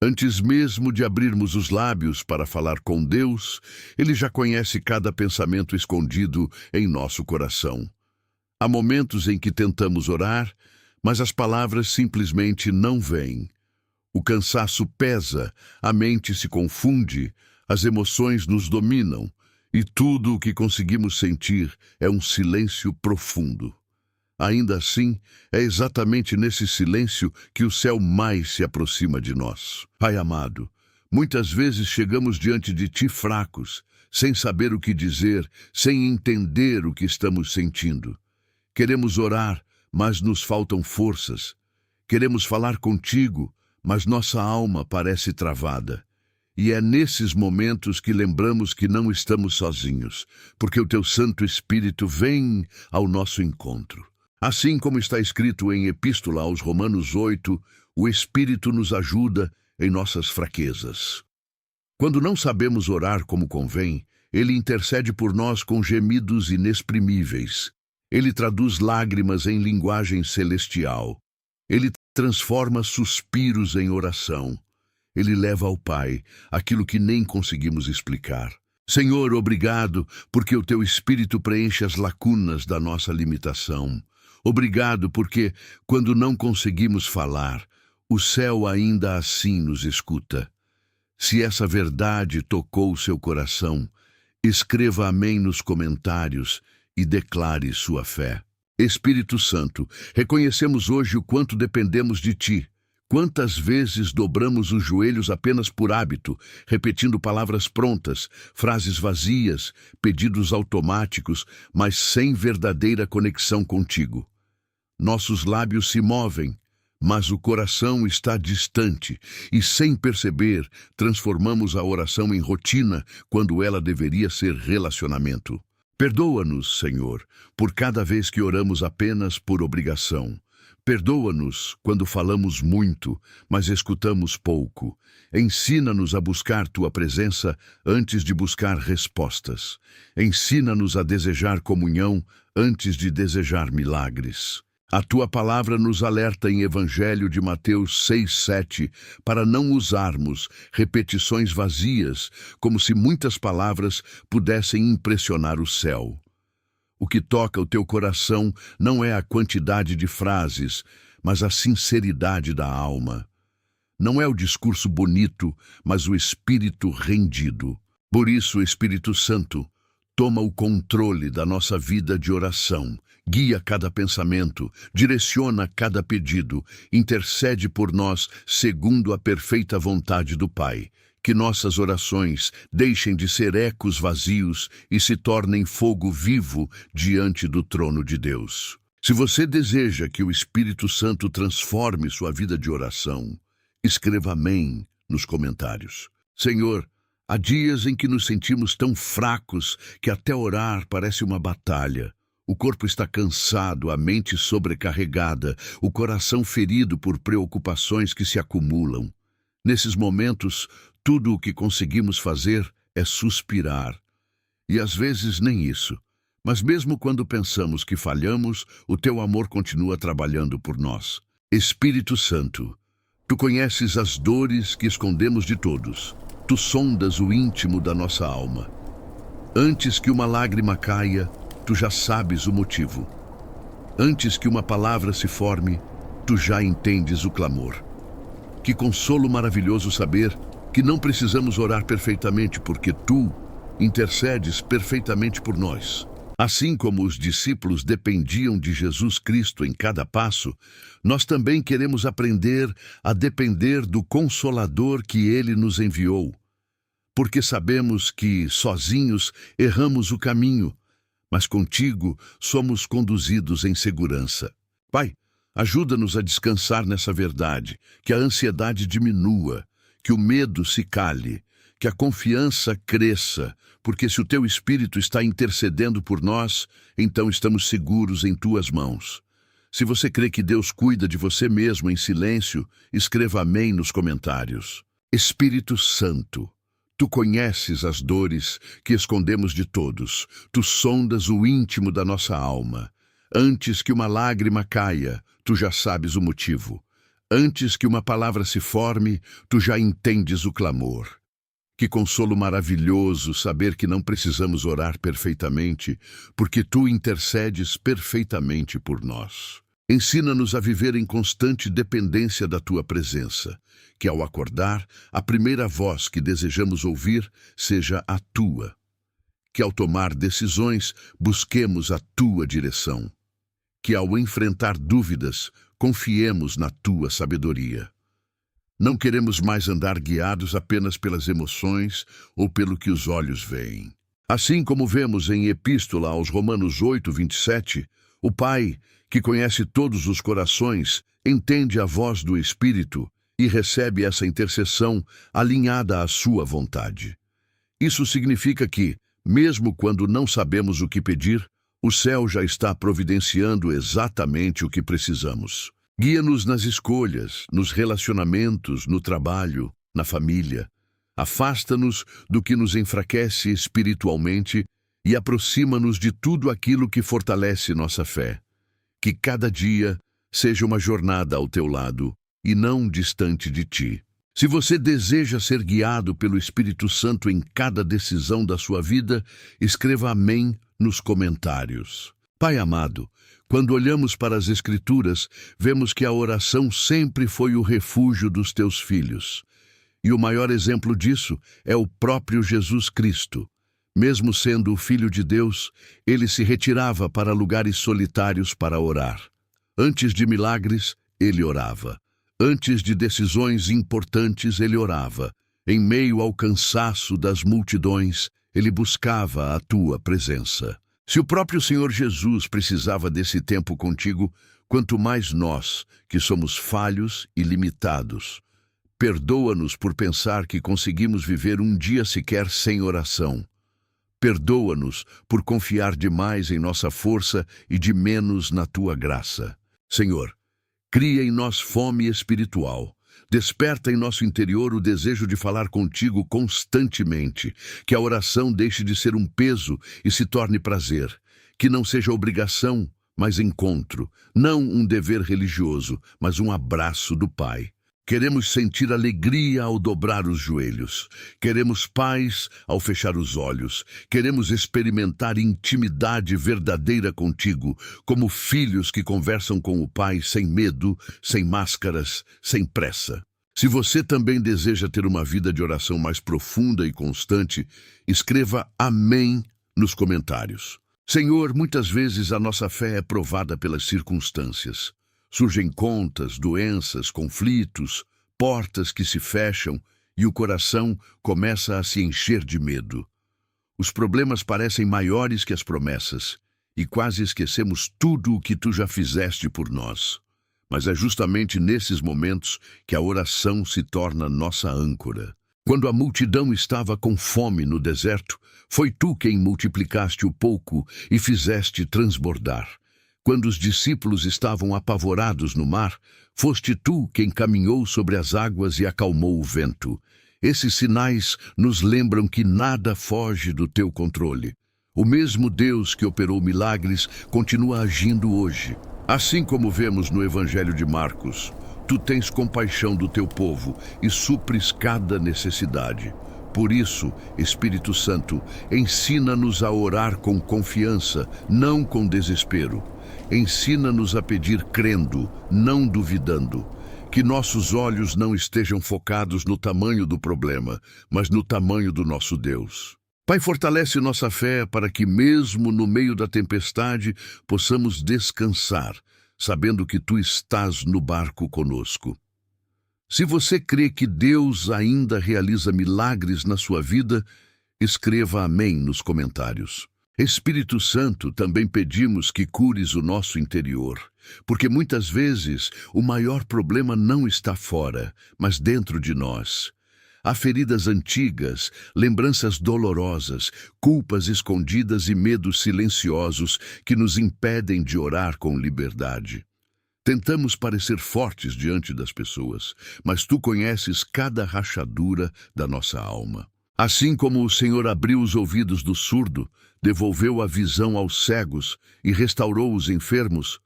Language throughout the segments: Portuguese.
Antes mesmo de abrirmos os lábios para falar com Deus, Ele já conhece cada pensamento escondido em nosso coração. Há momentos em que tentamos orar, mas as palavras simplesmente não vêm. O cansaço pesa, a mente se confunde, as emoções nos dominam, e tudo o que conseguimos sentir é um silêncio profundo. Ainda assim, é exatamente nesse silêncio que o céu mais se aproxima de nós. Pai amado, muitas vezes chegamos diante de Ti fracos, sem saber o que dizer, sem entender o que estamos sentindo. Queremos orar, mas nos faltam forças. Queremos falar contigo, mas nossa alma parece travada. E é nesses momentos que lembramos que não estamos sozinhos, porque o Teu Santo Espírito vem ao nosso encontro. Assim como está escrito em Epístola aos Romanos 8, o Espírito nos ajuda em nossas fraquezas. Quando não sabemos orar como convém, Ele intercede por nós com gemidos inexprimíveis. Ele traduz lágrimas em linguagem celestial. Ele transforma suspiros em oração. Ele leva ao Pai aquilo que nem conseguimos explicar. Senhor, obrigado, porque o Teu Espírito preenche as lacunas da nossa limitação. Obrigado, porque, quando não conseguimos falar, o céu ainda assim nos escuta. Se essa verdade tocou seu coração, escreva amém nos comentários e declare sua fé. Espírito Santo, reconhecemos hoje o quanto dependemos de Ti. Quantas vezes dobramos os joelhos apenas por hábito, repetindo palavras prontas, frases vazias, pedidos automáticos, mas sem verdadeira conexão contigo. Nossos lábios se movem, mas o coração está distante, e sem perceber, transformamos a oração em rotina quando ela deveria ser relacionamento. Perdoa-nos, Senhor, por cada vez que oramos apenas por obrigação. Perdoa-nos quando falamos muito, mas escutamos pouco. Ensina-nos a buscar Tua presença antes de buscar respostas. Ensina-nos a desejar comunhão antes de desejar milagres. A Tua palavra nos alerta em Evangelho de Mateus 6:7 para não usarmos repetições vazias, como se muitas palavras pudessem impressionar o céu. O que toca o Teu coração não é a quantidade de frases, mas a sinceridade da alma. Não é o discurso bonito, mas o espírito rendido. Por isso, Espírito Santo, toma o controle da nossa vida de oração. Guia cada pensamento, direciona cada pedido, intercede por nós segundo a perfeita vontade do Pai. Que nossas orações deixem de ser ecos vazios e se tornem fogo vivo diante do trono de Deus. Se você deseja que o Espírito Santo transforme sua vida de oração, escreva amém nos comentários. Senhor, há dias em que nos sentimos tão fracos que até orar parece uma batalha. O corpo está cansado, a mente sobrecarregada, o coração ferido por preocupações que se acumulam. Nesses momentos, tudo o que conseguimos fazer é suspirar. E às vezes nem isso. Mas mesmo quando pensamos que falhamos, o Teu amor continua trabalhando por nós. Espírito Santo, Tu conheces as dores que escondemos de todos. Tu sondas o íntimo da nossa alma. Antes que uma lágrima caia, Tu já sabes o motivo. Antes que uma palavra se forme, Tu já entendes o clamor. Que consolo maravilhoso saber que não precisamos orar perfeitamente, porque Tu intercedes perfeitamente por nós. Assim como os discípulos dependiam de Jesus Cristo em cada passo, nós também queremos aprender a depender do Consolador que Ele nos enviou. Porque sabemos que, sozinhos, erramos o caminho, mas contigo somos conduzidos em segurança. Pai, ajuda-nos a descansar nessa verdade, que a ansiedade diminua, que o medo se cale, que a confiança cresça, porque se o Teu Espírito está intercedendo por nós, então estamos seguros em Tuas mãos. Se você crê que Deus cuida de você mesmo em silêncio, escreva amém nos comentários. Espírito Santo, Tu conheces as dores que escondemos de todos. Tu sondas o íntimo da nossa alma. Antes que uma lágrima caia, Tu já sabes o motivo. Antes que uma palavra se forme, tu já entendes o clamor. Que consolo maravilhoso saber que não precisamos orar perfeitamente, porque tu intercedes perfeitamente por nós. Ensina-nos a viver em constante dependência da tua presença, que ao acordar, a primeira voz que desejamos ouvir seja a tua. Que ao tomar decisões, busquemos a tua direção. Que ao enfrentar dúvidas, confiemos na tua sabedoria. Não queremos mais andar guiados apenas pelas emoções ou pelo que os olhos veem. Assim como vemos em Epístola aos Romanos 8:27, o Pai, que conhece todos os corações, entende a voz do Espírito e recebe essa intercessão alinhada à sua vontade. Isso significa que, mesmo quando não sabemos o que pedir, o céu já está providenciando exatamente o que precisamos. Guia-nos nas escolhas, nos relacionamentos, no trabalho, na família. Afasta-nos do que nos enfraquece espiritualmente e aproxima-nos de tudo aquilo que fortalece nossa fé. Que cada dia seja uma jornada ao teu lado e não distante de ti. Se você deseja ser guiado pelo Espírito Santo em cada decisão da sua vida, escreva amém nos comentários. Pai amado, quando olhamos para as Escrituras, vemos que a oração sempre foi o refúgio dos teus filhos. E o maior exemplo disso é o próprio Jesus Cristo. Mesmo sendo o Filho de Deus, ele se retirava para lugares solitários para orar. Antes de milagres, ele orava. Antes de decisões importantes, ele orava. Em meio ao cansaço das multidões, ele buscava a tua presença. Se o próprio Senhor Jesus precisava desse tempo contigo, quanto mais nós, que somos falhos e limitados. Perdoa-nos por pensar que conseguimos viver um dia sequer sem oração. Perdoa-nos por confiar demais em nossa força e de menos na tua graça. Senhor, cria em nós fome espiritual. Desperta em nosso interior o desejo de falar contigo constantemente, que a oração deixe de ser um peso e se torne prazer, que não seja obrigação, mas encontro, não um dever religioso, mas um abraço do Pai. Queremos sentir alegria ao dobrar os joelhos. Queremos paz ao fechar os olhos. Queremos experimentar intimidade verdadeira contigo, como filhos que conversam com o Pai sem medo, sem máscaras, sem pressa. Se você também deseja ter uma vida de oração mais profunda e constante, escreva amém nos comentários. Senhor, muitas vezes a nossa fé é provada pelas circunstâncias. Surgem contas, doenças, conflitos, portas que se fecham e o coração começa a se encher de medo. Os problemas parecem maiores que as promessas e quase esquecemos tudo o que tu já fizeste por nós. Mas é justamente nesses momentos que a oração se torna nossa âncora. Quando a multidão estava com fome no deserto, foi tu quem multiplicaste o pouco e fizeste transbordar. Quando os discípulos estavam apavorados no mar, foste tu quem caminhou sobre as águas e acalmou o vento. Esses sinais nos lembram que nada foge do teu controle. O mesmo Deus que operou milagres continua agindo hoje. Assim como vemos no Evangelho de Marcos, tu tens compaixão do teu povo e supres cada necessidade. Por isso, Espírito Santo, ensina-nos a orar com confiança, não com desespero. Ensina-nos a pedir crendo, não duvidando. Que nossos olhos não estejam focados no tamanho do problema, mas no tamanho do nosso Deus. Pai, fortalece nossa fé para que, mesmo no meio da tempestade, possamos descansar, sabendo que tu estás no barco conosco. Se você crê que Deus ainda realiza milagres na sua vida, escreva amém nos comentários. Espírito Santo, também pedimos que cures o nosso interior, porque muitas vezes o maior problema não está fora, mas dentro de nós. Há feridas antigas, lembranças dolorosas, culpas escondidas e medos silenciosos que nos impedem de orar com liberdade. Tentamos parecer fortes diante das pessoas, mas tu conheces cada rachadura da nossa alma. Assim como o Senhor abriu os ouvidos do surdo, devolveu a visão aos cegos e restaurou os enfermos,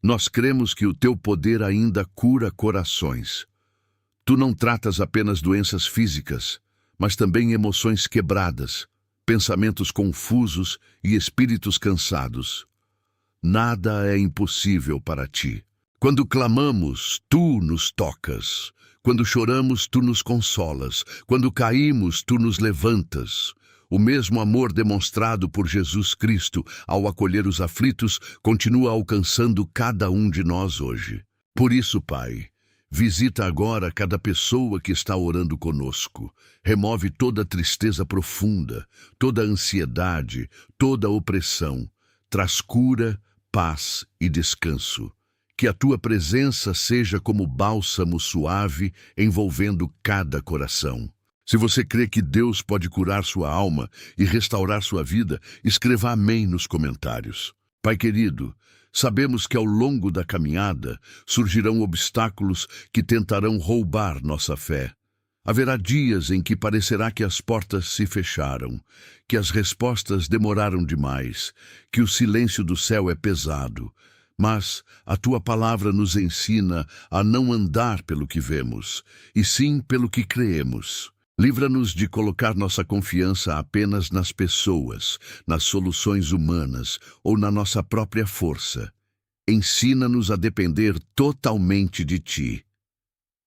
Nós cremos que o teu poder ainda cura corações. Tu não tratas apenas doenças físicas, mas também emoções quebradas, pensamentos confusos e espíritos cansados. Nada é impossível para ti. Quando clamamos, tu nos tocas. Quando choramos, tu nos consolas. Quando caímos, tu nos levantas. O mesmo amor demonstrado por Jesus Cristo ao acolher os aflitos continua alcançando cada um de nós hoje. Por isso, Pai, visita agora cada pessoa que está orando conosco. Remove toda tristeza profunda, toda ansiedade, toda opressão. Traz cura, paz e descanso. Que a tua presença seja como bálsamo suave envolvendo cada coração. Se você crê que Deus pode curar sua alma e restaurar sua vida, escreva amém nos comentários. Pai querido, sabemos que ao longo da caminhada surgirão obstáculos que tentarão roubar nossa fé. Haverá dias em que parecerá que as portas se fecharam, que as respostas demoraram demais, que o silêncio do céu é pesado. Mas a tua palavra nos ensina a não andar pelo que vemos, e sim pelo que creemos. Livra-nos de colocar nossa confiança apenas nas pessoas, nas soluções humanas ou na nossa própria força. Ensina-nos a depender totalmente de ti.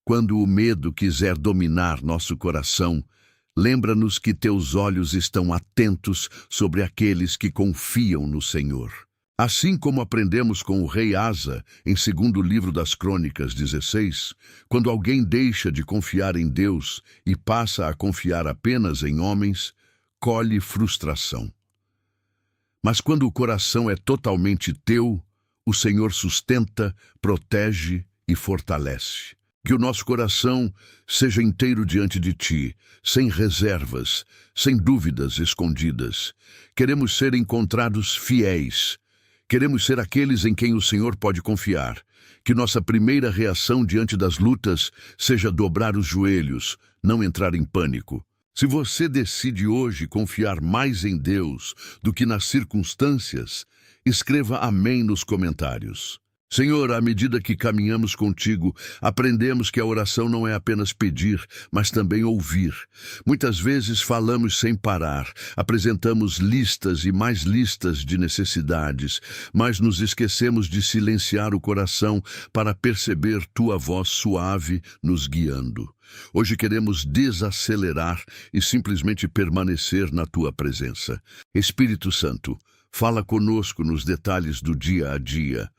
Quando o medo quiser dominar nosso coração, lembra-nos que teus olhos estão atentos sobre aqueles que confiam no Senhor. Assim como aprendemos com o rei Asa, em 2º livro das Crônicas 16, quando alguém deixa de confiar em Deus e passa a confiar apenas em homens, colhe frustração. Mas quando o coração é totalmente teu, o Senhor sustenta, protege e fortalece. Que o nosso coração seja inteiro diante de ti, sem reservas, sem dúvidas escondidas. Queremos ser encontrados fiéis. Queremos ser aqueles em quem o Senhor pode confiar. Que nossa primeira reação diante das lutas seja dobrar os joelhos, não entrar em pânico. Se você decide hoje confiar mais em Deus do que nas circunstâncias, escreva amém nos comentários. Senhor, à medida que caminhamos contigo, aprendemos que a oração não é apenas pedir, mas também ouvir. Muitas vezes falamos sem parar, apresentamos listas e mais listas de necessidades, mas nos esquecemos de silenciar o coração para perceber tua voz suave nos guiando. Hoje queremos desacelerar e simplesmente permanecer na tua presença. Espírito Santo, fala conosco nos detalhes do dia a dia.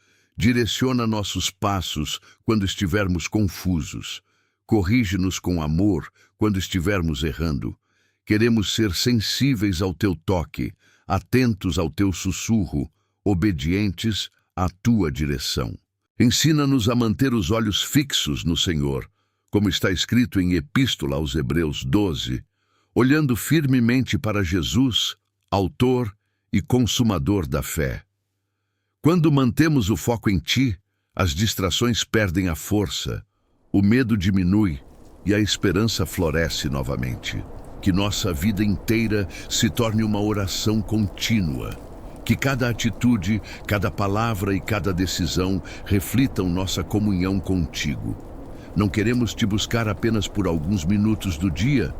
Direciona nossos passos quando estivermos confusos. Corrige-nos com amor quando estivermos errando. Queremos ser sensíveis ao teu toque, atentos ao teu sussurro, obedientes à tua direção. Ensina-nos a manter os olhos fixos no Senhor, como está escrito em Epístola aos Hebreus 12, olhando firmemente para Jesus, autor e consumador da fé. Quando mantemos o foco em ti, as distrações perdem a força, o medo diminui e a esperança floresce novamente. Que nossa vida inteira se torne uma oração contínua. Que cada atitude, cada palavra e cada decisão reflitam nossa comunhão contigo. Não queremos te buscar apenas por alguns minutos do dia,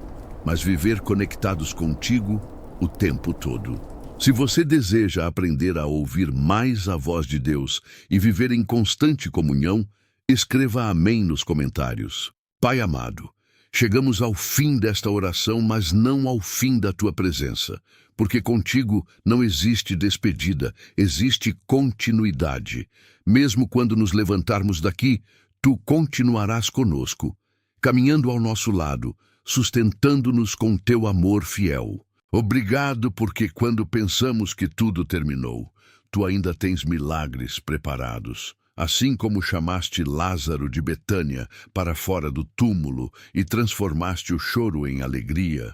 mas viver conectados contigo o tempo todo. Se você deseja aprender a ouvir mais a voz de Deus e viver em constante comunhão, escreva amém nos comentários. Pai amado, chegamos ao fim desta oração, mas não ao fim da tua presença, porque contigo não existe despedida, existe continuidade. Mesmo quando nos levantarmos daqui, tu continuarás conosco, caminhando ao nosso lado, sustentando-nos com teu amor fiel. Obrigado porque quando pensamos que tudo terminou, tu ainda tens milagres preparados. Assim como chamaste Lázaro de Betânia para fora do túmulo e transformaste o choro em alegria,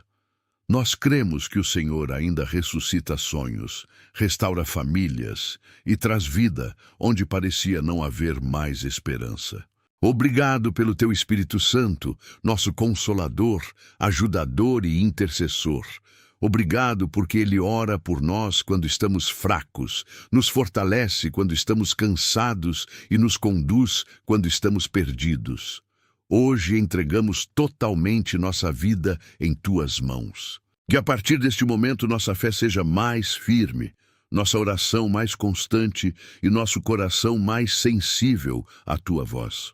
nós cremos que o Senhor ainda ressuscita sonhos, restaura famílias e traz vida onde parecia não haver mais esperança. Obrigado pelo teu Espírito Santo, nosso Consolador, ajudador e intercessor. Obrigado porque Ele ora por nós quando estamos fracos, nos fortalece quando estamos cansados e nos conduz quando estamos perdidos. Hoje entregamos totalmente nossa vida em Tuas mãos. Que a partir deste momento nossa fé seja mais firme, nossa oração mais constante e nosso coração mais sensível à Tua voz.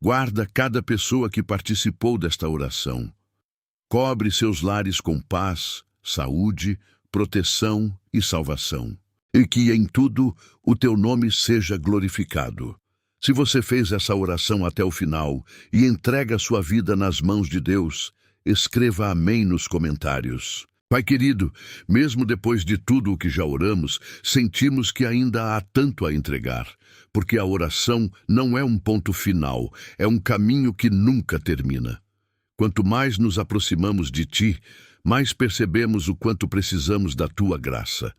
Guarda cada pessoa que participou desta oração. Cobre seus lares com paz, saúde, proteção e salvação. E que em tudo o Teu nome seja glorificado. Se você fez essa oração até o final e entrega sua vida nas mãos de Deus, escreva amém nos comentários. Pai querido, mesmo depois de tudo o que já oramos, sentimos que ainda há tanto a entregar, porque a oração não é um ponto final, é um caminho que nunca termina. Quanto mais nos aproximamos de Ti, mais percebemos o quanto precisamos da Tua graça.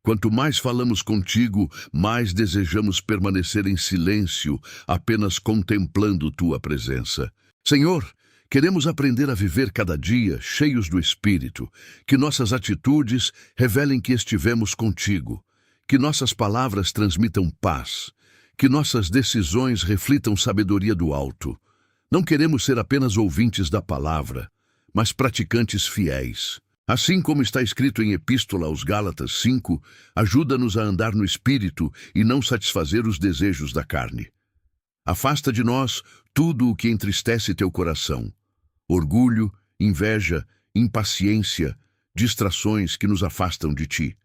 Quanto mais falamos contigo, mais desejamos permanecer em silêncio, apenas contemplando Tua presença. Senhor, queremos aprender a viver cada dia cheios do Espírito, que nossas atitudes revelem que estivemos contigo, que nossas palavras transmitam paz, que nossas decisões reflitam sabedoria do alto. Não queremos ser apenas ouvintes da palavra, mas praticantes fiéis. Assim como está escrito em Epístola aos Gálatas 5, ajuda-nos a andar no Espírito e não satisfazer os desejos da carne. Afasta de nós tudo o que entristece teu coração. Orgulho, inveja, impaciência, distrações que nos afastam de Ti.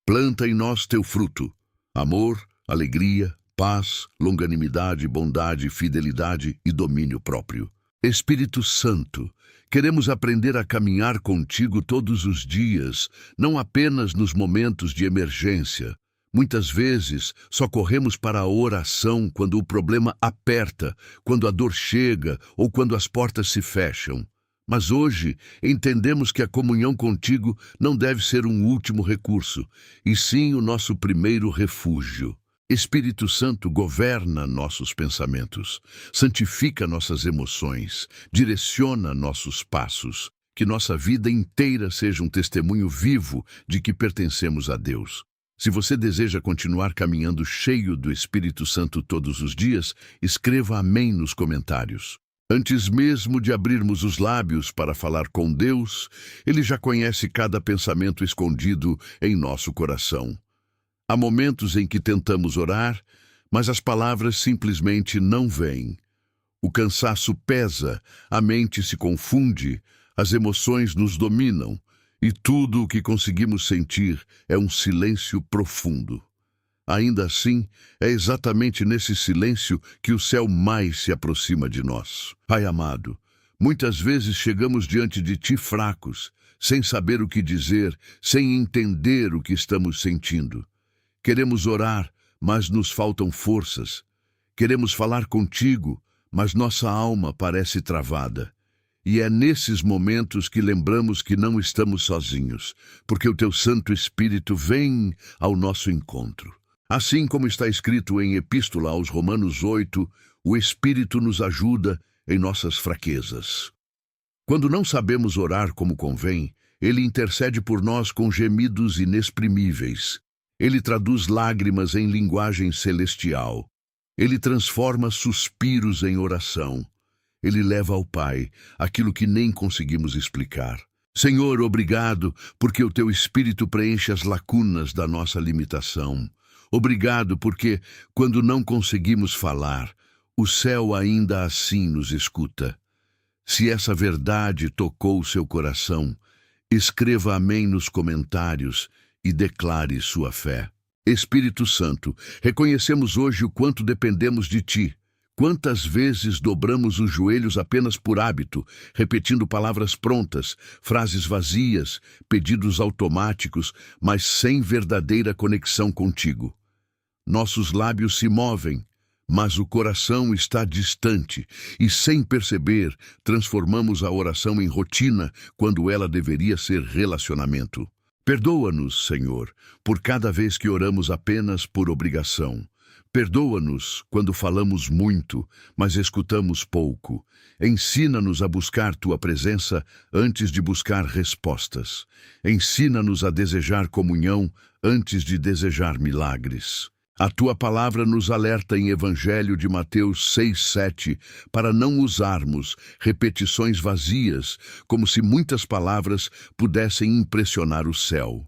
Planta em nós teu fruto, amor, alegria, paz, longanimidade, bondade, fidelidade e domínio próprio. Espírito Santo, queremos aprender a caminhar contigo todos os dias, não apenas nos momentos de emergência. Muitas vezes só corremos para a oração quando o problema aperta, quando a dor chega ou quando as portas se fecham. Mas hoje entendemos que a comunhão contigo não deve ser um último recurso, e sim o nosso primeiro refúgio. Espírito Santo, governa nossos pensamentos, santifica nossas emoções, direciona nossos passos, que nossa vida inteira seja um testemunho vivo de que pertencemos a Deus. Se você deseja continuar caminhando cheio do Espírito Santo todos os dias, escreva amém nos comentários. Antes mesmo de abrirmos os lábios para falar com Deus, Ele já conhece cada pensamento escondido em nosso coração. Há momentos em que tentamos orar, mas as palavras simplesmente não vêm. O cansaço pesa, a mente se confunde, as emoções nos dominam, e tudo o que conseguimos sentir é um silêncio profundo. Ainda assim, é exatamente nesse silêncio que o céu mais se aproxima de nós. Pai amado, muitas vezes chegamos diante de Ti fracos, sem saber o que dizer, sem entender o que estamos sentindo. Queremos orar, mas nos faltam forças. Queremos falar contigo, mas nossa alma parece travada. E é nesses momentos que lembramos que não estamos sozinhos, porque o Teu Santo Espírito vem ao nosso encontro. Assim como está escrito em Epístola aos Romanos 8, o Espírito nos ajuda em nossas fraquezas. Quando não sabemos orar como convém, Ele intercede por nós com gemidos inexprimíveis. Ele traduz lágrimas em linguagem celestial. Ele transforma suspiros em oração. Ele leva ao Pai aquilo que nem conseguimos explicar. Senhor, obrigado, porque o Teu Espírito preenche as lacunas da nossa limitação. Obrigado, porque, quando não conseguimos falar, o céu ainda assim nos escuta. Se essa verdade tocou o seu coração, escreva amém nos comentários e declare sua fé. Espírito Santo, reconhecemos hoje o quanto dependemos de Ti. Quantas vezes dobramos os joelhos apenas por hábito, repetindo palavras prontas, frases vazias, pedidos automáticos, mas sem verdadeira conexão contigo. Nossos lábios se movem, mas o coração está distante, e sem perceber, transformamos a oração em rotina quando ela deveria ser relacionamento. Perdoa-nos, Senhor, por cada vez que oramos apenas por obrigação. Perdoa-nos quando falamos muito, mas escutamos pouco. Ensina-nos a buscar tua presença antes de buscar respostas. Ensina-nos a desejar comunhão antes de desejar milagres. A tua palavra nos alerta em Evangelho de Mateus 6:7 para não usarmos repetições vazias, como se muitas palavras pudessem impressionar o céu.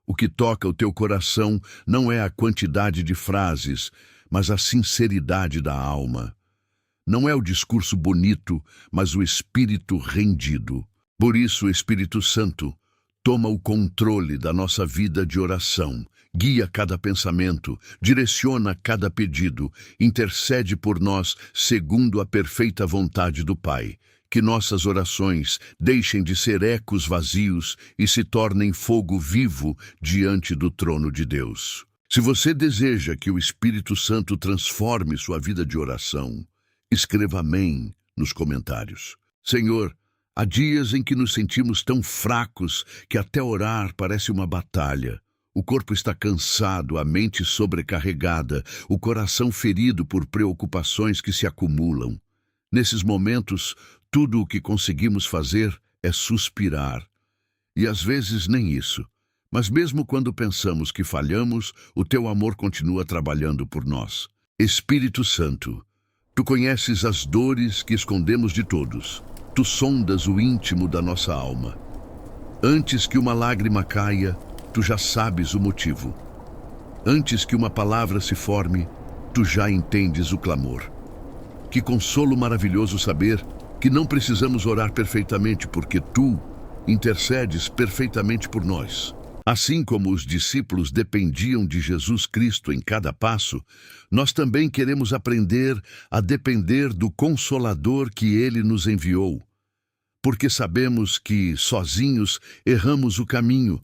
O que toca o teu coração não é a quantidade de frases, mas a sinceridade da alma. Não é o discurso bonito, mas o espírito rendido. Por isso, Espírito Santo, toma o controle da nossa vida de oração, guia cada pensamento, direciona cada pedido, intercede por nós segundo a perfeita vontade do Pai. Que nossas orações deixem de ser ecos vazios e se tornem fogo vivo diante do trono de Deus. Se você deseja que o Espírito Santo transforme sua vida de oração, escreva amém nos comentários. Senhor, há dias em que nos sentimos tão fracos que até orar parece uma batalha. O corpo está cansado, a mente sobrecarregada, o coração ferido por preocupações que se acumulam. Nesses momentos, tudo o que conseguimos fazer é suspirar. E às vezes nem isso. Mas mesmo quando pensamos que falhamos, o teu amor continua trabalhando por nós. Espírito Santo, tu conheces as dores que escondemos de todos. Tu sondas o íntimo da nossa alma. Antes que uma lágrima caia, tu já sabes o motivo. Antes que uma palavra se forme, tu já entendes o clamor. Que consolo maravilhoso saber que não precisamos orar perfeitamente, porque tu intercedes perfeitamente por nós. Assim como os discípulos dependiam de Jesus Cristo em cada passo, nós também queremos aprender a depender do Consolador que Ele nos enviou. Porque sabemos que, sozinhos, erramos o caminho,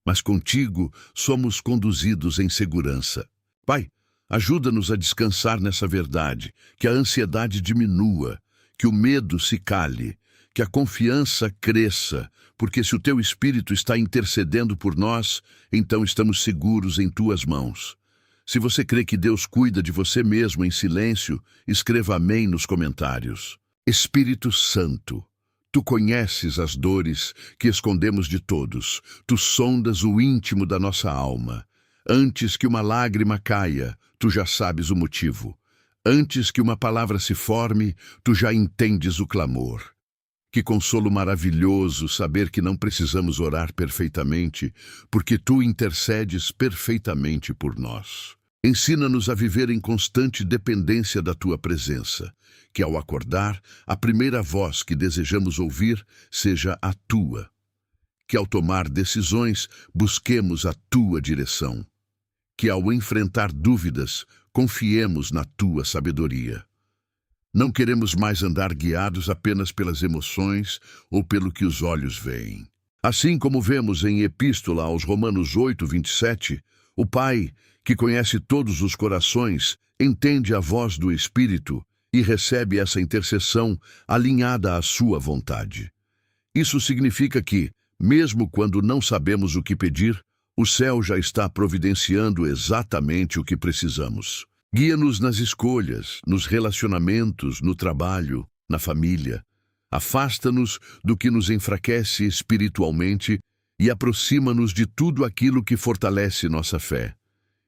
mas contigo somos conduzidos em segurança. Pai, ajuda-nos a descansar nessa verdade, que a ansiedade diminua, que o medo se cale, que a confiança cresça, porque se o teu Espírito está intercedendo por nós, então estamos seguros em tuas mãos. Se você crê que Deus cuida de você mesmo em silêncio, escreva amém nos comentários. Espírito Santo, tu conheces as dores que escondemos de todos, tu sondas o íntimo da nossa alma. Antes que uma lágrima caia, tu já sabes o motivo. Antes que uma palavra se forme, tu já entendes o clamor. Que consolo maravilhoso saber que não precisamos orar perfeitamente, porque tu intercedes perfeitamente por nós. Ensina-nos a viver em constante dependência da tua presença, que ao acordar, a primeira voz que desejamos ouvir seja a tua. Que ao tomar decisões, busquemos a tua direção. Que ao enfrentar dúvidas, confiemos na tua sabedoria. Não queremos mais andar guiados apenas pelas emoções ou pelo que os olhos veem. Assim como vemos em Epístola aos Romanos 8:27, o Pai, que conhece todos os corações, entende a voz do Espírito e recebe essa intercessão alinhada à sua vontade. Isso significa que, mesmo quando não sabemos o que pedir, o céu já está providenciando exatamente o que precisamos. Guia-nos nas escolhas, nos relacionamentos, no trabalho, na família. Afasta-nos do que nos enfraquece espiritualmente e aproxima-nos de tudo aquilo que fortalece nossa fé.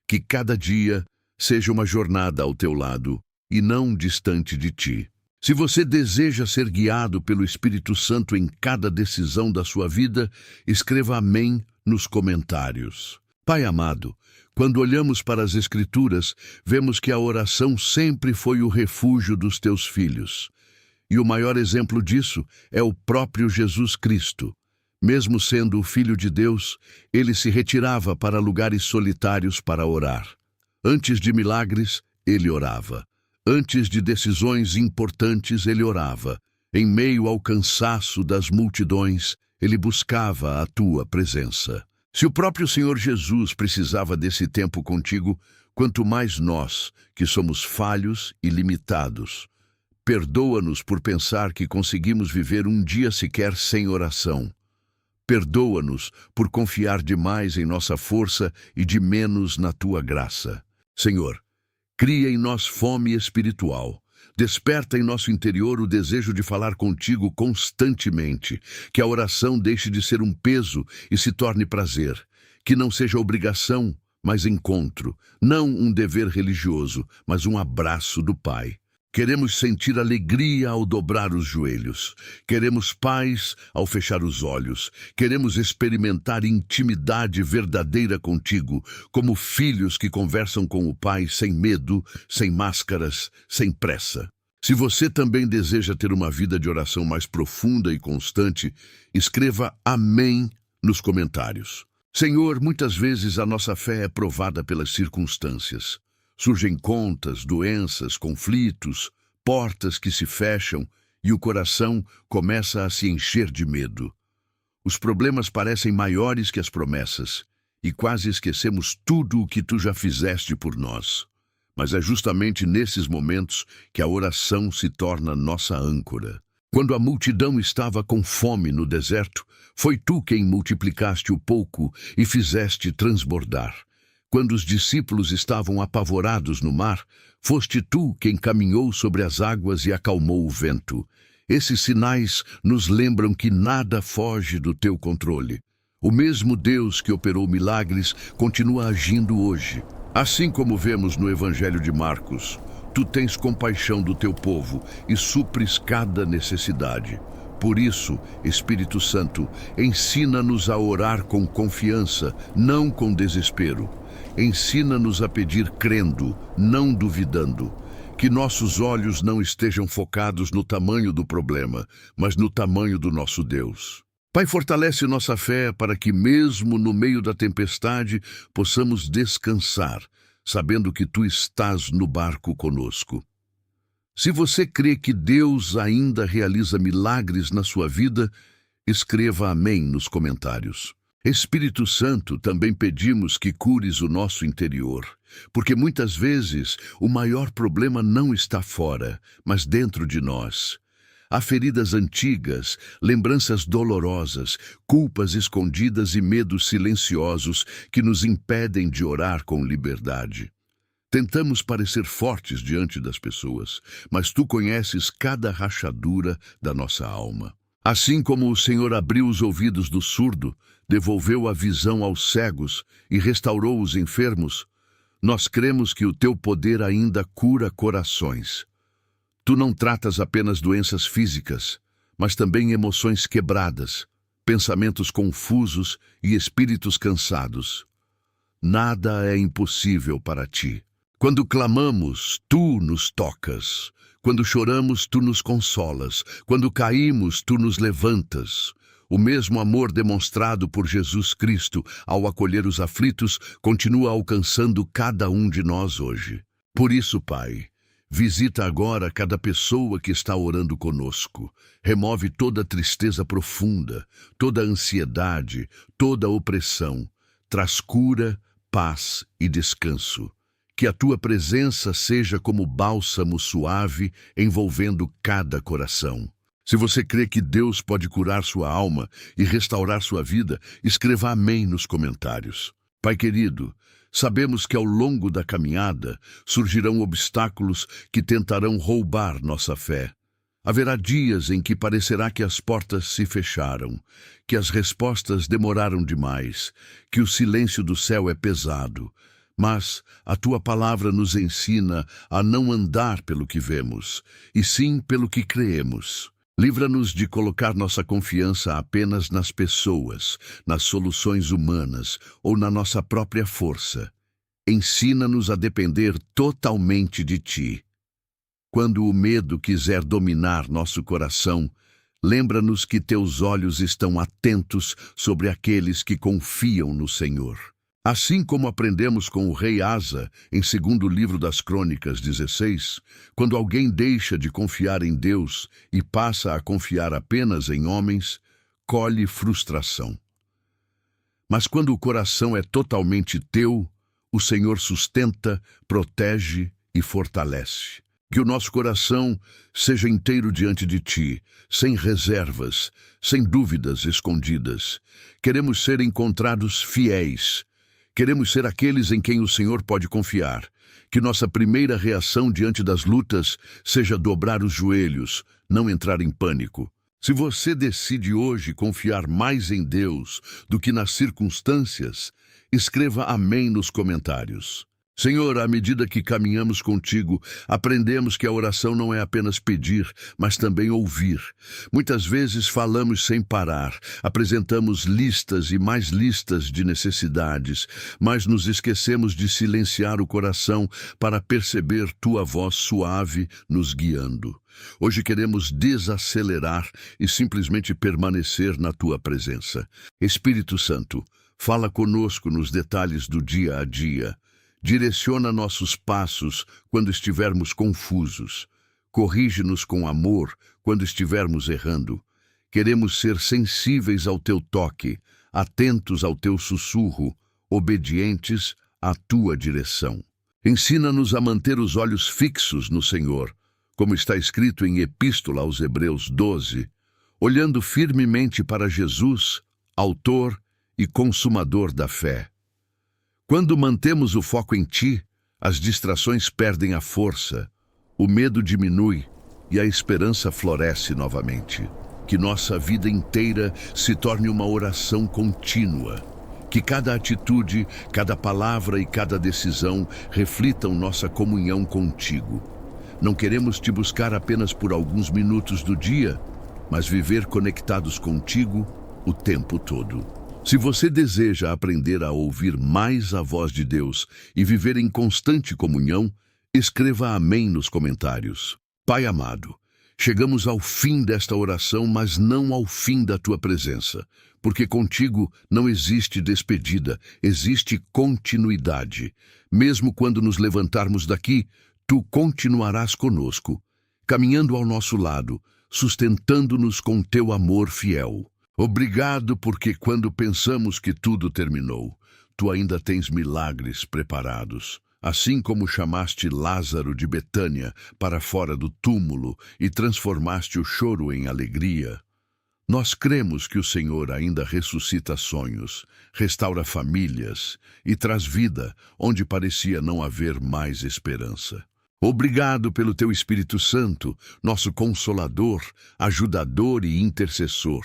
Que cada dia seja uma jornada ao teu lado e não distante de ti. Se você deseja ser guiado pelo Espírito Santo em cada decisão da sua vida, escreva amém nos comentários. Pai amado, quando olhamos para as Escrituras, vemos que a oração sempre foi o refúgio dos teus filhos. E o maior exemplo disso é o próprio Jesus Cristo. Mesmo sendo o Filho de Deus, ele se retirava para lugares solitários para orar. Antes de milagres, ele orava. Antes de decisões importantes, ele orava. Em meio ao cansaço das multidões, ele buscava a tua presença. Se o próprio Senhor Jesus precisava desse tempo contigo, quanto mais nós, que somos falhos e limitados. Perdoa-nos por pensar que conseguimos viver um dia sequer sem oração. Perdoa-nos por confiar demais em nossa força e de menos na tua graça. Senhor, Cria em nós fome espiritual. Desperta em nosso interior o desejo de falar contigo constantemente. Que a oração deixe de ser um peso e se torne prazer. Que não seja obrigação, mas encontro. Não um dever religioso, mas um abraço do Pai. Queremos sentir alegria ao dobrar os joelhos. Queremos paz ao fechar os olhos. Queremos experimentar intimidade verdadeira contigo, como filhos que conversam com o Pai sem medo, sem máscaras, sem pressa. Se você também deseja ter uma vida de oração mais profunda e constante, escreva amém nos comentários. Senhor, muitas vezes a nossa fé é provada pelas circunstâncias. Surgem contas, doenças, conflitos, portas que se fecham e o coração começa a se encher de medo. Os problemas parecem maiores que as promessas e quase esquecemos tudo o que tu já fizeste por nós. Mas é justamente nesses momentos que a oração se torna nossa âncora. Quando a multidão estava com fome no deserto, foi tu quem multiplicaste o pouco e fizeste transbordar. Quando os discípulos estavam apavorados no mar, foste tu quem caminhou sobre as águas e acalmou o vento. Esses sinais nos lembram que nada foge do teu controle. O mesmo Deus que operou milagres continua agindo hoje. Assim como vemos no Evangelho de Marcos, tu tens compaixão do teu povo e supres cada necessidade. Por isso, Espírito Santo, ensina-nos a orar com confiança, não com desespero. Ensina-nos a pedir crendo, não duvidando. Que nossos olhos não estejam focados no tamanho do problema, mas no tamanho do nosso Deus. Pai, fortalece nossa fé para que, mesmo no meio da tempestade, possamos descansar, sabendo que tu estás no barco conosco. Se você crê que Deus ainda realiza milagres na sua vida, escreva amém nos comentários. Espírito Santo, também pedimos que cures o nosso interior, porque muitas vezes o maior problema não está fora, mas dentro de nós. Há feridas antigas, lembranças dolorosas, culpas escondidas e medos silenciosos que nos impedem de orar com liberdade. Tentamos parecer fortes diante das pessoas, mas tu conheces cada rachadura da nossa alma. Assim como o Senhor abriu os ouvidos do surdo, devolveu a visão aos cegos e restaurou os enfermos, nós cremos que o teu poder ainda cura corações. Tu não tratas apenas doenças físicas, mas também emoções quebradas, pensamentos confusos e espíritos cansados. Nada é impossível para ti. Quando clamamos, tu nos tocas. Quando choramos, tu nos consolas. Quando caímos, tu nos levantas. O mesmo amor demonstrado por Jesus Cristo ao acolher os aflitos continua alcançando cada um de nós hoje. Por isso, Pai, visita agora cada pessoa que está orando conosco. Remove toda tristeza profunda, toda ansiedade, toda opressão. Traz cura, paz e descanso. Que a tua presença seja como bálsamo suave envolvendo cada coração. Se você crê que Deus pode curar sua alma e restaurar sua vida, escreva amém nos comentários. Pai querido, sabemos que ao longo da caminhada surgirão obstáculos que tentarão roubar nossa fé. Haverá dias em que parecerá que as portas se fecharam, que as respostas demoraram demais, que o silêncio do céu é pesado. Mas a tua palavra nos ensina a não andar pelo que vemos, e sim pelo que creemos. Livra-nos de colocar nossa confiança apenas nas pessoas, nas soluções humanas ou na nossa própria força. Ensina-nos a depender totalmente de ti. Quando o medo quiser dominar nosso coração, lembra-nos que teus olhos estão atentos sobre aqueles que confiam no Senhor. Assim como aprendemos com o rei Asa, em 2º livro das Crônicas 16, quando alguém deixa de confiar em Deus e passa a confiar apenas em homens, colhe frustração. Mas quando o coração é totalmente teu, o Senhor sustenta, protege e fortalece. Que o nosso coração seja inteiro diante de ti, sem reservas, sem dúvidas escondidas. Queremos ser encontrados fiéis. Queremos ser aqueles em quem o Senhor pode confiar. Que nossa primeira reação diante das lutas seja dobrar os joelhos, não entrar em pânico. Se você decide hoje confiar mais em Deus do que nas circunstâncias, escreva amém nos comentários. Senhor, à medida que caminhamos contigo, aprendemos que a oração não é apenas pedir, mas também ouvir. Muitas vezes falamos sem parar, apresentamos listas e mais listas de necessidades, mas nos esquecemos de silenciar o coração para perceber tua voz suave nos guiando. Hoje queremos desacelerar e simplesmente permanecer na tua presença. Espírito Santo, fala conosco nos detalhes do dia a dia. Direciona nossos passos quando estivermos confusos. Corrige-nos com amor quando estivermos errando. Queremos ser sensíveis ao teu toque, atentos ao teu sussurro, obedientes à tua direção. Ensina-nos a manter os olhos fixos no Senhor, como está escrito em Epístola aos Hebreus 12, olhando firmemente para Jesus, autor e consumador da fé. Quando mantemos o foco em Ti, as distrações perdem a força, o medo diminui e a esperança floresce novamente. Que nossa vida inteira se torne uma oração contínua. Que cada atitude, cada palavra e cada decisão reflitam nossa comunhão contigo. Não queremos Te buscar apenas por alguns minutos do dia, mas viver conectados contigo o tempo todo. Se você deseja aprender a ouvir mais a voz de Deus e viver em constante comunhão, escreva amém nos comentários. Pai amado, chegamos ao fim desta oração, mas não ao fim da Tua presença, porque contigo não existe despedida, existe continuidade. Mesmo quando nos levantarmos daqui, Tu continuarás conosco, caminhando ao nosso lado, sustentando-nos com Teu amor fiel. Obrigado porque quando pensamos que tudo terminou, Tu ainda tens milagres preparados. Assim como chamaste Lázaro de Betânia para fora do túmulo e transformaste o choro em alegria, nós cremos que o Senhor ainda ressuscita sonhos, restaura famílias e traz vida onde parecia não haver mais esperança. Obrigado pelo Teu Espírito Santo, nosso Consolador, ajudador e intercessor.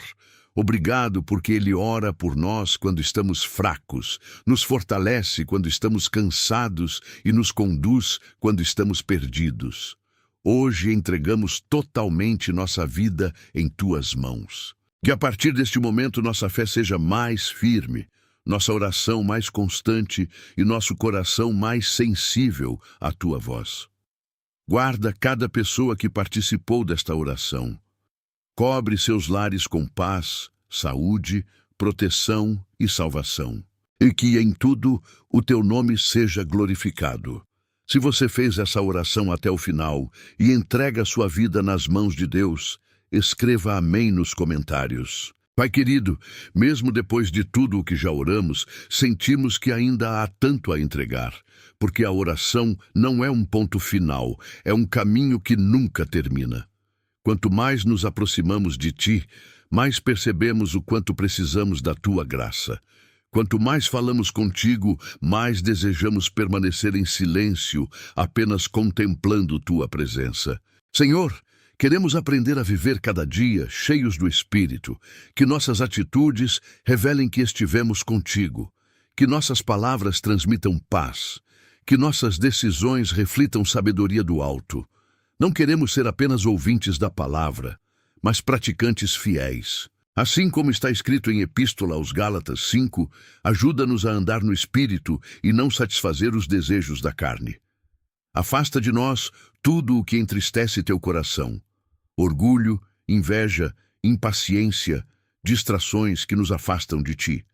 Obrigado porque Ele ora por nós quando estamos fracos, nos fortalece quando estamos cansados e nos conduz quando estamos perdidos. Hoje entregamos totalmente nossa vida em Tuas mãos. Que a partir deste momento nossa fé seja mais firme, nossa oração mais constante e nosso coração mais sensível à Tua voz. Guarda cada pessoa que participou desta oração. Cobre seus lares com paz, saúde, proteção e salvação. E que em tudo o Teu nome seja glorificado. Se você fez essa oração até o final e entrega sua vida nas mãos de Deus, escreva amém nos comentários. Pai querido, mesmo depois de tudo o que já oramos, sentimos que ainda há tanto a entregar, porque a oração não é um ponto final, é um caminho que nunca termina. Quanto mais nos aproximamos de Ti, mais percebemos o quanto precisamos da Tua graça. Quanto mais falamos contigo, mais desejamos permanecer em silêncio, apenas contemplando Tua presença. Senhor, queremos aprender a viver cada dia cheios do Espírito, que nossas atitudes revelem que estivemos contigo, que nossas palavras transmitam paz, que nossas decisões reflitam sabedoria do alto. Não queremos ser apenas ouvintes da palavra, mas praticantes fiéis. Assim como está escrito em Epístola aos Gálatas 5, ajuda-nos a andar no Espírito e não satisfazer os desejos da carne. Afasta de nós tudo o que entristece teu coração. Orgulho, inveja, impaciência, distrações que nos afastam de Ti.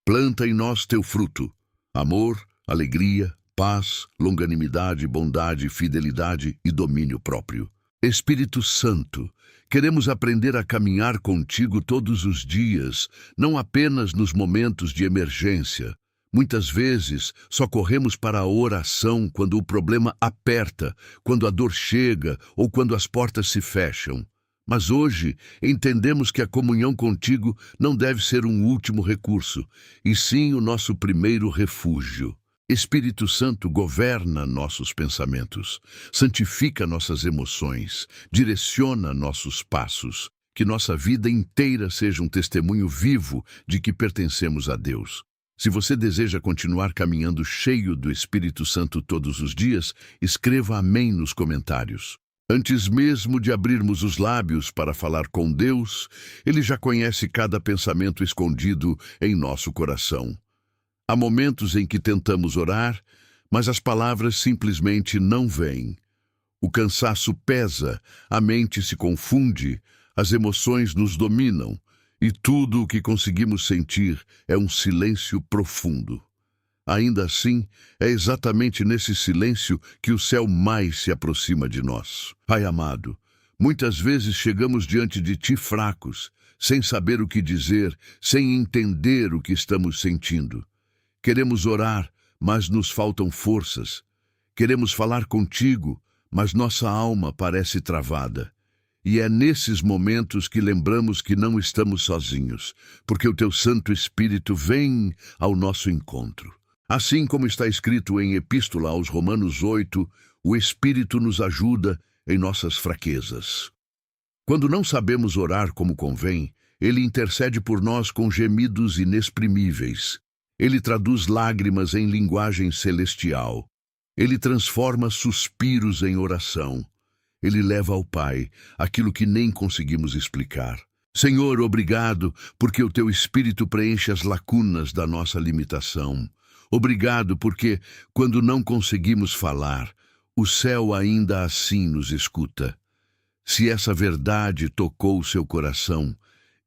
Planta em nós teu fruto, amor, alegria, paz, longanimidade, bondade, fidelidade e domínio próprio. Espírito Santo, queremos aprender a caminhar contigo todos os dias, não apenas nos momentos de emergência. Muitas vezes só corremos para a oração quando o problema aperta, quando a dor chega ou quando as portas se fecham. Mas hoje entendemos que a comunhão contigo não deve ser um último recurso, e sim o nosso primeiro refúgio. Espírito Santo governa nossos pensamentos, santifica nossas emoções, direciona nossos passos. Que nossa vida inteira seja um testemunho vivo de que pertencemos a Deus. Se você deseja continuar caminhando cheio do Espírito Santo todos os dias, escreva amém nos comentários. Antes mesmo de abrirmos os lábios para falar com Deus, Ele já conhece cada pensamento escondido em nosso coração. Há momentos em que tentamos orar, mas as palavras simplesmente não vêm. O cansaço pesa, a mente se confunde, as emoções nos dominam, e tudo o que conseguimos sentir é um silêncio profundo. Ainda assim, é exatamente nesse silêncio que o céu mais se aproxima de nós. Pai amado, muitas vezes chegamos diante de Ti fracos, sem saber o que dizer, sem entender o que estamos sentindo. Queremos orar, mas nos faltam forças. Queremos falar contigo, mas nossa alma parece travada. E é nesses momentos que lembramos que não estamos sozinhos, porque o Teu Santo Espírito vem ao nosso encontro. Assim como está escrito em Epístola aos Romanos 8, o Espírito nos ajuda em nossas fraquezas. Quando não sabemos orar como convém, Ele intercede por nós com gemidos inexprimíveis. Ele traduz lágrimas em linguagem celestial. Ele transforma suspiros em oração. Ele leva ao Pai aquilo que nem conseguimos explicar. Senhor, obrigado, porque o Teu Espírito preenche as lacunas da nossa limitação. Obrigado, porque, quando não conseguimos falar, o céu ainda assim nos escuta. Se essa verdade tocou o seu coração,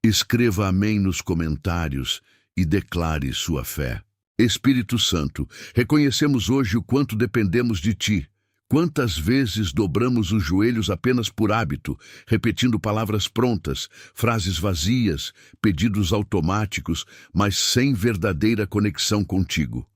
escreva amém nos comentários e declare sua fé. Espírito Santo, reconhecemos hoje o quanto dependemos de Ti. Quantas vezes dobramos os joelhos apenas por hábito, repetindo palavras prontas, frases vazias, pedidos automáticos, mas sem verdadeira conexão contigo.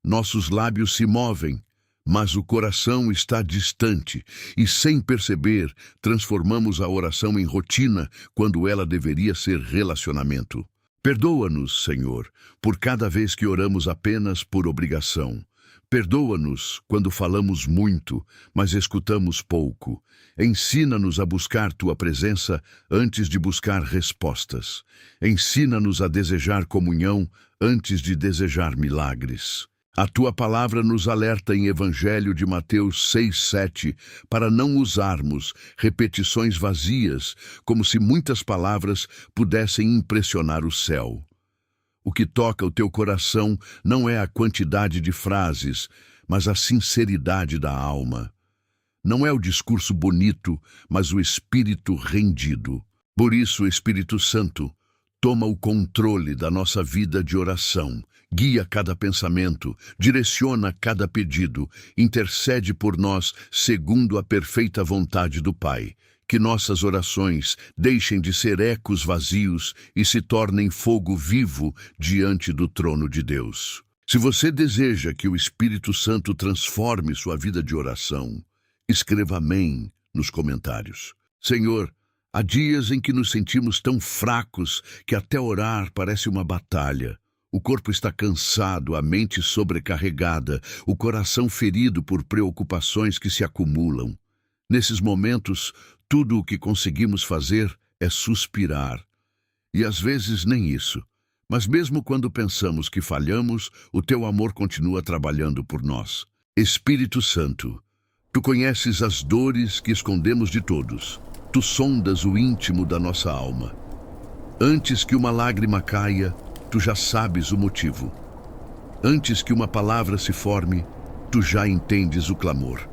Nossos lábios se movem, mas o coração está distante, e sem perceber, transformamos a oração em rotina quando ela deveria ser relacionamento. Perdoa-nos, Senhor, por cada vez que oramos apenas por obrigação. Perdoa-nos quando falamos muito, mas escutamos pouco. Ensina-nos a buscar Tua presença antes de buscar respostas. Ensina-nos a desejar comunhão antes de desejar milagres. A Tua palavra nos alerta em Evangelho de Mateus 6:7 para não usarmos repetições vazias, como se muitas palavras pudessem impressionar o céu. O que toca o teu coração não é a quantidade de frases, mas a sinceridade da alma. Não é o discurso bonito, mas o espírito rendido. Por isso, Espírito Santo, toma o controle da nossa vida de oração, guia cada pensamento, direciona cada pedido, intercede por nós segundo a perfeita vontade do Pai. Que nossas orações deixem de ser ecos vazios e se tornem fogo vivo diante do trono de Deus. Se você deseja que o Espírito Santo transforme sua vida de oração, escreva amém nos comentários. Senhor, há dias em que nos sentimos tão fracos que até orar parece uma batalha. O corpo está cansado, a mente sobrecarregada, o coração ferido por preocupações que se acumulam. Nesses momentos, tudo o que conseguimos fazer é suspirar. E às vezes nem isso. Mas mesmo quando pensamos que falhamos, o Teu amor continua trabalhando por nós. Espírito Santo, Tu conheces as dores que escondemos de todos. Tu sondas o íntimo da nossa alma. Antes que uma lágrima caia, Tu já sabes o motivo. Antes que uma palavra se forme, Tu já entendes o clamor.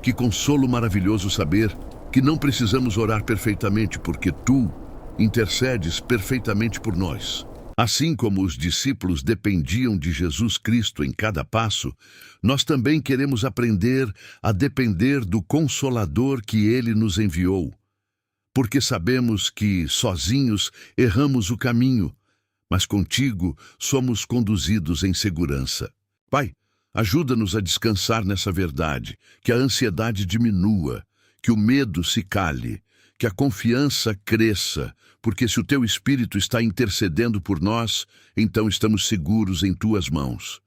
Que consolo maravilhoso saber que não precisamos orar perfeitamente porque Tu intercedes perfeitamente por nós. Assim como os discípulos dependiam de Jesus Cristo em cada passo, nós também queremos aprender a depender do Consolador que Ele nos enviou. Porque sabemos que, sozinhos, erramos o caminho, mas contigo somos conduzidos em segurança. Pai, ajuda-nos a descansar nessa verdade, que a ansiedade diminua, que o medo se cale, que a confiança cresça, porque se o Teu Espírito está intercedendo por nós, então estamos seguros em Tuas mãos.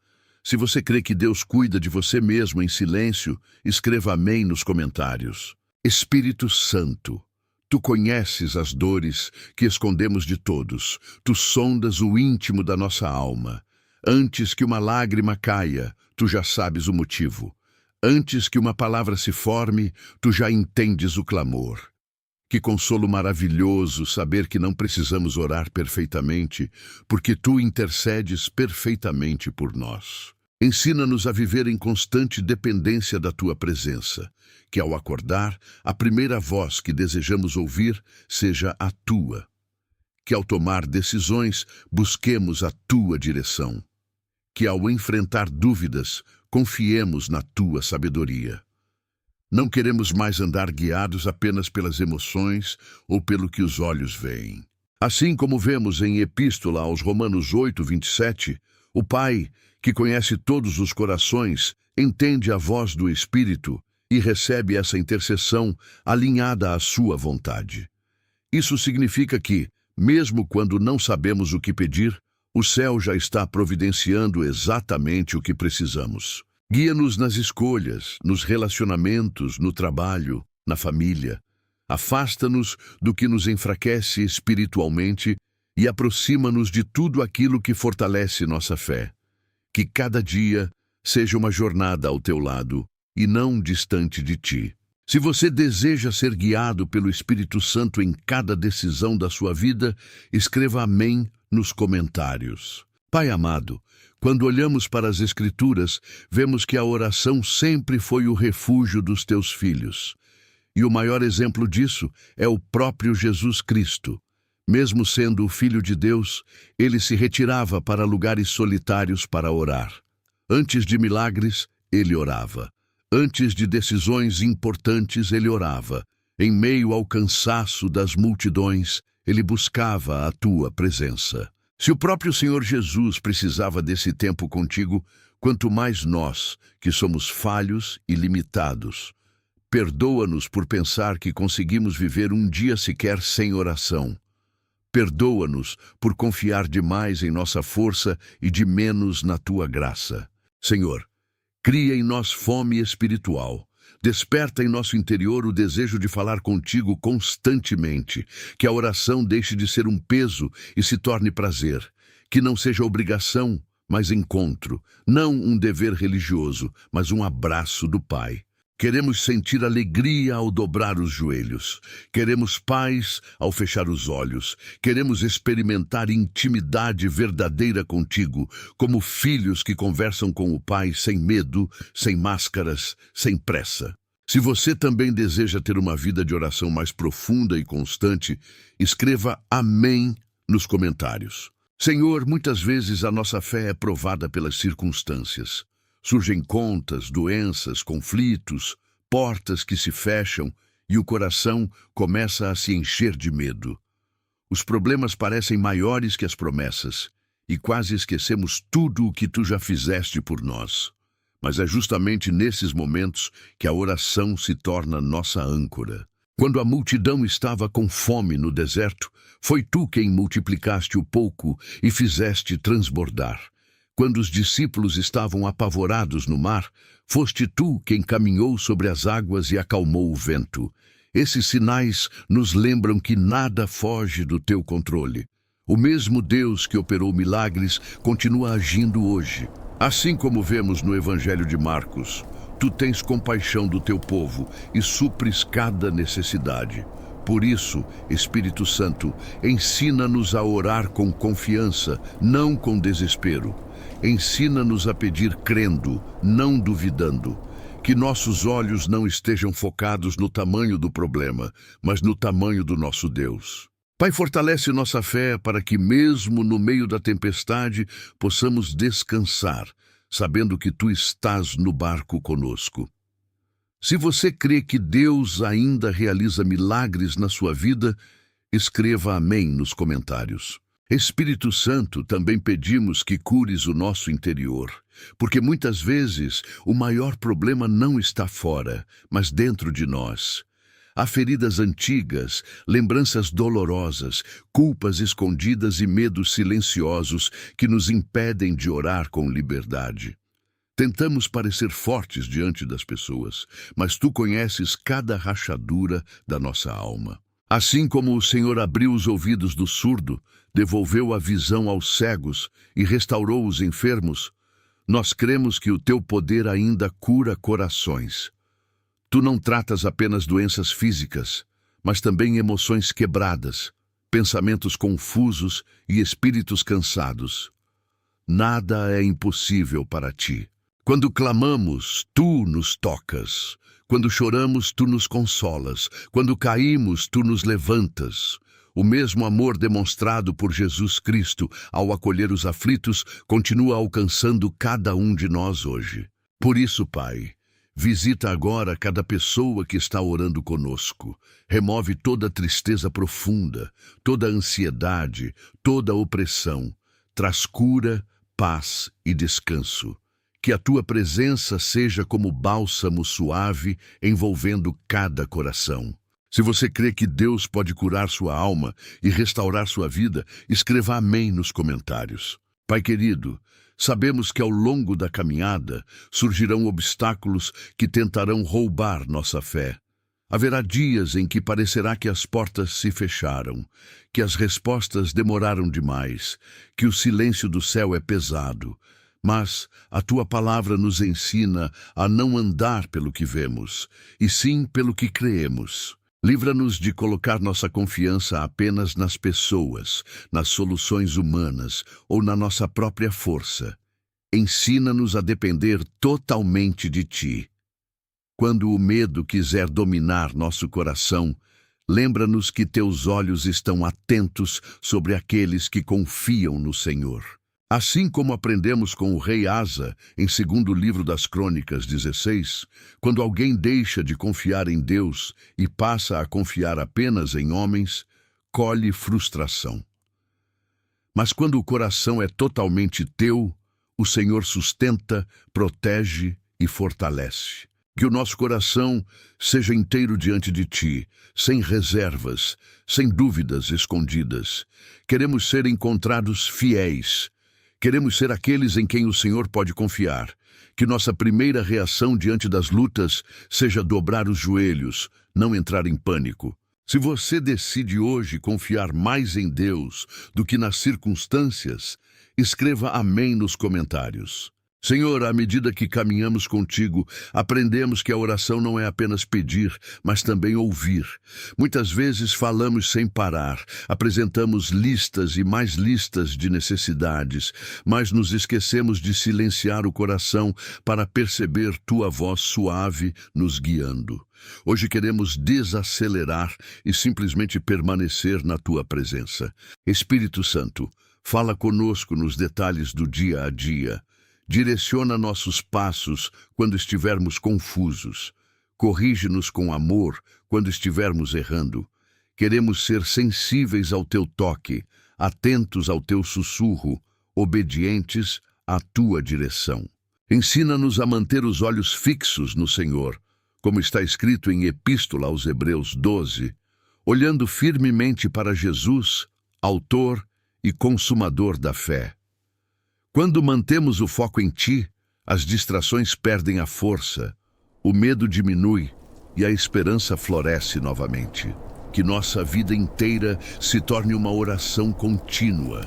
Se você crê que Deus cuida de você mesmo em silêncio, escreva amém nos comentários. Espírito Santo, tu conheces as dores que escondemos de todos. Tu sondas o íntimo da nossa alma. Antes que uma lágrima caia, tu já sabes o motivo. Antes que uma palavra se forme, tu já entendes o clamor. Que consolo maravilhoso saber que não precisamos orar perfeitamente, porque tu intercedes perfeitamente por nós. Ensina-nos a viver em constante dependência da tua presença, que ao acordar, a primeira voz que desejamos ouvir seja a tua. Que ao tomar decisões, busquemos a tua direção. Que ao enfrentar dúvidas, confiemos na tua sabedoria. Não queremos mais andar guiados apenas pelas emoções ou pelo que os olhos veem. Assim como vemos em Epístola aos Romanos 8:27, o Pai, que conhece todos os corações, entende a voz do Espírito e recebe essa intercessão alinhada à sua vontade. Isso significa que, mesmo quando não sabemos o que pedir, o céu já está providenciando exatamente o que precisamos. Guia-nos nas escolhas, nos relacionamentos, no trabalho, na família. Afasta-nos do que nos enfraquece espiritualmente e aproxima-nos de tudo aquilo que fortalece nossa fé. Que cada dia seja uma jornada ao teu lado e não distante de ti. Se você deseja ser guiado pelo Espírito Santo em cada decisão da sua vida, escreva amém nos comentários. Pai amado, quando olhamos para as Escrituras, vemos que a oração sempre foi o refúgio dos teus filhos. E o maior exemplo disso é o próprio Jesus Cristo. Mesmo sendo o Filho de Deus, ele se retirava para lugares solitários para orar. Antes de milagres, ele orava. Antes de decisões importantes, ele orava. Em meio ao cansaço das multidões, ele buscava a tua presença. Se o próprio Senhor Jesus precisava desse tempo contigo, quanto mais nós, que somos falhos e limitados. Perdoa-nos por pensar que conseguimos viver um dia sequer sem oração. Perdoa-nos por confiar demais em nossa força e de menos na tua graça. Senhor, cria em nós fome espiritual. Desperta em nosso interior o desejo de falar contigo constantemente, que a oração deixe de ser um peso e se torne prazer, que não seja obrigação, mas encontro, não um dever religioso, mas um abraço do Pai. Queremos sentir alegria ao dobrar os joelhos. Queremos paz ao fechar os olhos. Queremos experimentar intimidade verdadeira contigo, como filhos que conversam com o Pai sem medo, sem máscaras, sem pressa. Se você também deseja ter uma vida de oração mais profunda e constante, escreva amém nos comentários. Senhor, muitas vezes a nossa fé é provada pelas circunstâncias. Surgem contas, doenças, conflitos, portas que se fecham e o coração começa a se encher de medo. Os problemas parecem maiores que as promessas e quase esquecemos tudo o que tu já fizeste por nós. Mas é justamente nesses momentos que a oração se torna nossa âncora. Quando a multidão estava com fome no deserto, foi tu quem multiplicaste o pouco e fizeste transbordar. Quando os discípulos estavam apavorados no mar, foste tu quem caminhou sobre as águas e acalmou o vento. Esses sinais nos lembram que nada foge do teu controle. O mesmo Deus que operou milagres continua agindo hoje. Assim como vemos no Evangelho de Marcos, tu tens compaixão do teu povo e supres cada necessidade. Por isso, Espírito Santo, ensina-nos a orar com confiança, não com desespero. Ensina-nos a pedir crendo, não duvidando. Que nossos olhos não estejam focados no tamanho do problema, mas no tamanho do nosso Deus. Pai, fortalece nossa fé para que, mesmo no meio da tempestade, possamos descansar, sabendo que tu estás no barco conosco. Se você crê que Deus ainda realiza milagres na sua vida, escreva amém nos comentários. Espírito Santo, também pedimos que cures o nosso interior, porque muitas vezes o maior problema não está fora, mas dentro de nós. Há feridas antigas, lembranças dolorosas, culpas escondidas e medos silenciosos que nos impedem de orar com liberdade. Tentamos parecer fortes diante das pessoas, mas tu conheces cada rachadura da nossa alma. Assim como o Senhor abriu os ouvidos do surdo, devolveu a visão aos cegos e restaurou os enfermos, nós cremos que o teu poder ainda cura corações. Tu não tratas apenas doenças físicas, mas também emoções quebradas, pensamentos confusos e espíritos cansados. Nada é impossível para ti. Quando clamamos, tu nos tocas. Quando choramos, tu nos consolas. Quando caímos, tu nos levantas. O mesmo amor demonstrado por Jesus Cristo ao acolher os aflitos continua alcançando cada um de nós hoje. Por isso, Pai, visita agora cada pessoa que está orando conosco. Remove toda tristeza profunda, toda ansiedade, toda opressão. Traz cura, paz e descanso. Que a tua presença seja como bálsamo suave envolvendo cada coração. Se você crê que Deus pode curar sua alma e restaurar sua vida, escreva amém nos comentários. Pai querido, sabemos que ao longo da caminhada surgirão obstáculos que tentarão roubar nossa fé. Haverá dias em que parecerá que as portas se fecharam, que as respostas demoraram demais, que o silêncio do céu é pesado. Mas a tua palavra nos ensina a não andar pelo que vemos, e sim pelo que creemos. Livra-nos de colocar nossa confiança apenas nas pessoas, nas soluções humanas ou na nossa própria força. Ensina-nos a depender totalmente de ti. Quando o medo quiser dominar nosso coração, lembra-nos que teus olhos estão atentos sobre aqueles que confiam no Senhor. Assim como aprendemos com o rei Asa, em 2º livro das Crônicas 16, quando alguém deixa de confiar em Deus e passa a confiar apenas em homens, colhe frustração. Mas quando o coração é totalmente teu, o Senhor sustenta, protege e fortalece. Que o nosso coração seja inteiro diante de ti, sem reservas, sem dúvidas escondidas. Queremos ser encontrados fiéis. Queremos ser aqueles em quem o Senhor pode confiar. Que nossa primeira reação diante das lutas seja dobrar os joelhos, não entrar em pânico. Se você decide hoje confiar mais em Deus do que nas circunstâncias, escreva amém nos comentários. Senhor, à medida que caminhamos contigo, aprendemos que a oração não é apenas pedir, mas também ouvir. Muitas vezes falamos sem parar, apresentamos listas e mais listas de necessidades, mas nos esquecemos de silenciar o coração para perceber tua voz suave nos guiando. Hoje queremos desacelerar e simplesmente permanecer na tua presença. Espírito Santo, fala conosco nos detalhes do dia a dia. Direciona nossos passos quando estivermos confusos. Corrige-nos com amor quando estivermos errando. Queremos ser sensíveis ao teu toque, atentos ao teu sussurro, obedientes à tua direção. Ensina-nos a manter os olhos fixos no Senhor, como está escrito em Epístola aos Hebreus 12, olhando firmemente para Jesus, autor e consumador da fé. Quando mantemos o foco em ti, as distrações perdem a força, o medo diminui e a esperança floresce novamente. Que nossa vida inteira se torne uma oração contínua.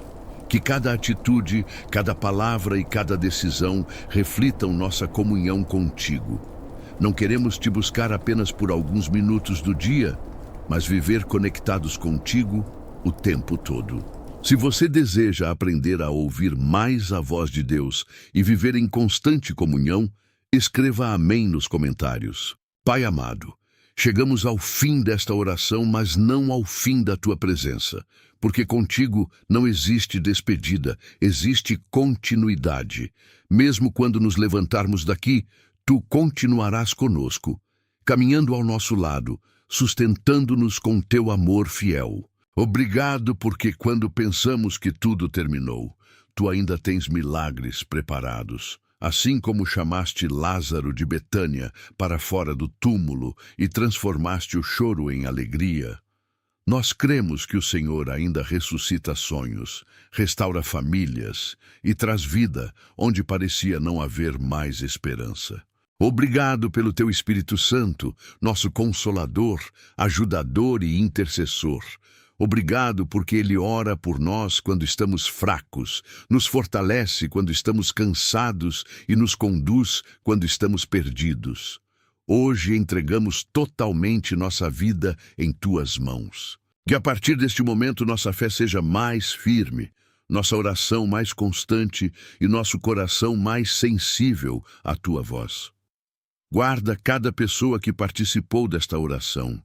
Que cada atitude, cada palavra e cada decisão reflitam nossa comunhão contigo. Não queremos te buscar apenas por alguns minutos do dia, mas viver conectados contigo o tempo todo. Se você deseja aprender a ouvir mais a voz de Deus e viver em constante comunhão, escreva amém nos comentários. Pai amado, chegamos ao fim desta oração, mas não ao fim da tua presença, porque contigo não existe despedida, existe continuidade. Mesmo quando nos levantarmos daqui, tu continuarás conosco, caminhando ao nosso lado, sustentando-nos com teu amor fiel. Obrigado porque quando pensamos que tudo terminou, tu ainda tens milagres preparados. Assim como chamaste Lázaro de Betânia para fora do túmulo e transformaste o choro em alegria, Nós cremos que o Senhor ainda ressuscita sonhos, restaura famílias e traz vida onde parecia não haver mais esperança. Obrigado pelo teu Espírito Santo, nosso Consolador, ajudador e intercessor. Obrigado porque Ele ora por nós quando estamos fracos, nos fortalece quando estamos cansados e nos conduz quando estamos perdidos. Hoje entregamos totalmente nossa vida em Tuas mãos. Que a partir deste momento nossa fé seja mais firme, nossa oração mais constante e nosso coração mais sensível à Tua voz. Guarda cada pessoa que participou desta oração.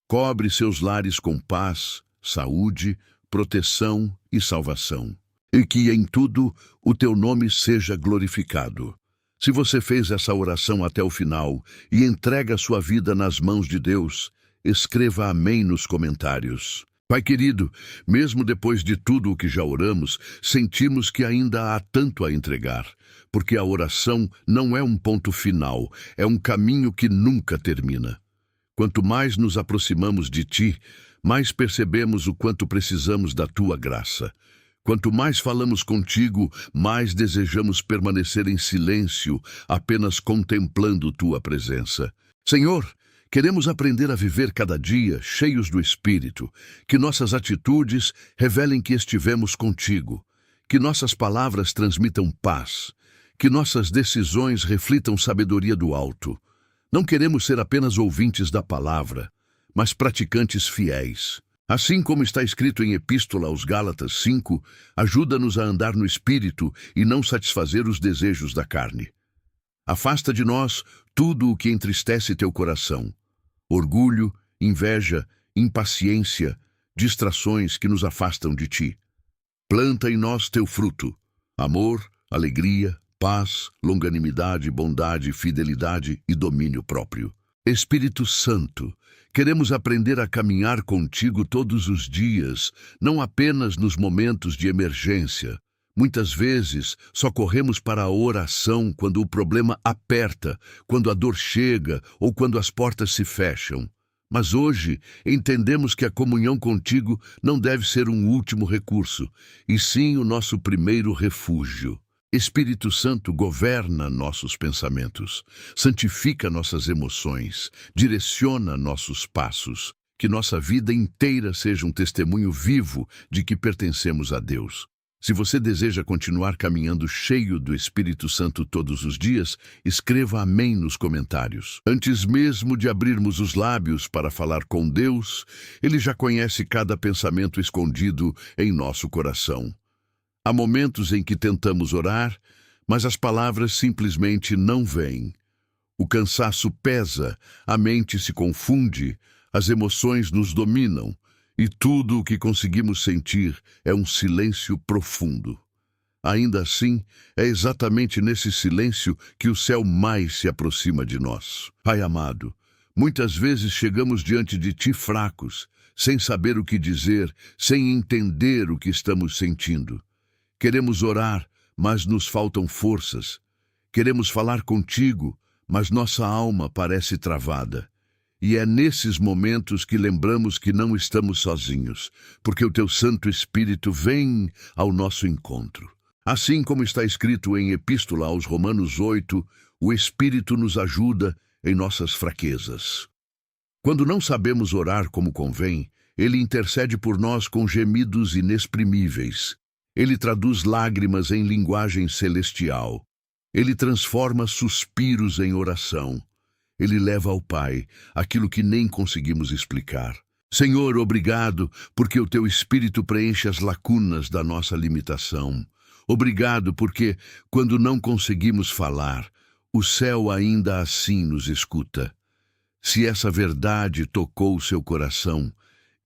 Cobre seus lares com paz, saúde, proteção e salvação. E que em tudo o Teu nome seja glorificado. Se você fez essa oração até o final e entrega sua vida nas mãos de Deus, escreva amém nos comentários. Pai querido, mesmo depois de tudo o que já oramos, sentimos que ainda há tanto a entregar, porque a oração não é um ponto final, é um caminho que nunca termina. Quanto mais nos aproximamos de Ti, mais percebemos o quanto precisamos da Tua graça. Quanto mais falamos contigo, mais desejamos permanecer em silêncio, apenas contemplando Tua presença. Senhor, queremos aprender a viver cada dia cheios do Espírito, que nossas atitudes revelem que estivemos contigo, que nossas palavras transmitam paz, que nossas decisões reflitam sabedoria do alto. Não queremos ser apenas ouvintes da palavra, mas praticantes fiéis. Assim como está escrito em Epístola aos Gálatas 5, ajuda-nos a andar no Espírito e não satisfazer os desejos da carne. Afasta de nós tudo o que entristece teu coração. Orgulho, inveja, impaciência, distrações que nos afastam de Ti. Planta em nós teu fruto, amor, alegria, paz, longanimidade, bondade, fidelidade e domínio próprio. Espírito Santo, queremos aprender a caminhar contigo todos os dias, não apenas nos momentos de emergência. Muitas vezes só corremos para a oração quando o problema aperta, quando a dor chega ou quando as portas se fecham. Mas hoje entendemos que a comunhão contigo não deve ser um último recurso, e sim o nosso primeiro refúgio. Espírito Santo, governa nossos pensamentos, santifica nossas emoções, direciona nossos passos, que nossa vida inteira seja um testemunho vivo de que pertencemos a Deus. Se você deseja continuar caminhando cheio do Espírito Santo todos os dias, escreva amém nos comentários. Antes mesmo de abrirmos os lábios para falar com Deus, Ele já conhece cada pensamento escondido em nosso coração. Há momentos em que tentamos orar, mas as palavras simplesmente não vêm. O cansaço pesa, a mente se confunde, as emoções nos dominam, e tudo o que conseguimos sentir é um silêncio profundo. Ainda assim, é exatamente nesse silêncio que o céu mais se aproxima de nós. Pai amado, muitas vezes chegamos diante de Ti fracos, sem saber o que dizer, sem entender o que estamos sentindo. Queremos orar, mas nos faltam forças. Queremos falar contigo, mas nossa alma parece travada. E é nesses momentos que lembramos que não estamos sozinhos, porque o Teu Santo Espírito vem ao nosso encontro. Assim como está escrito em Epístola aos Romanos 8, o Espírito nos ajuda em nossas fraquezas. Quando não sabemos orar como convém, Ele intercede por nós com gemidos inexprimíveis. Ele traduz lágrimas em linguagem celestial. Ele transforma suspiros em oração. Ele leva ao Pai aquilo que nem conseguimos explicar. Senhor, obrigado, porque o Teu Espírito preenche as lacunas da nossa limitação. Obrigado, porque, quando não conseguimos falar, o céu ainda assim nos escuta. Se essa verdade tocou o seu coração,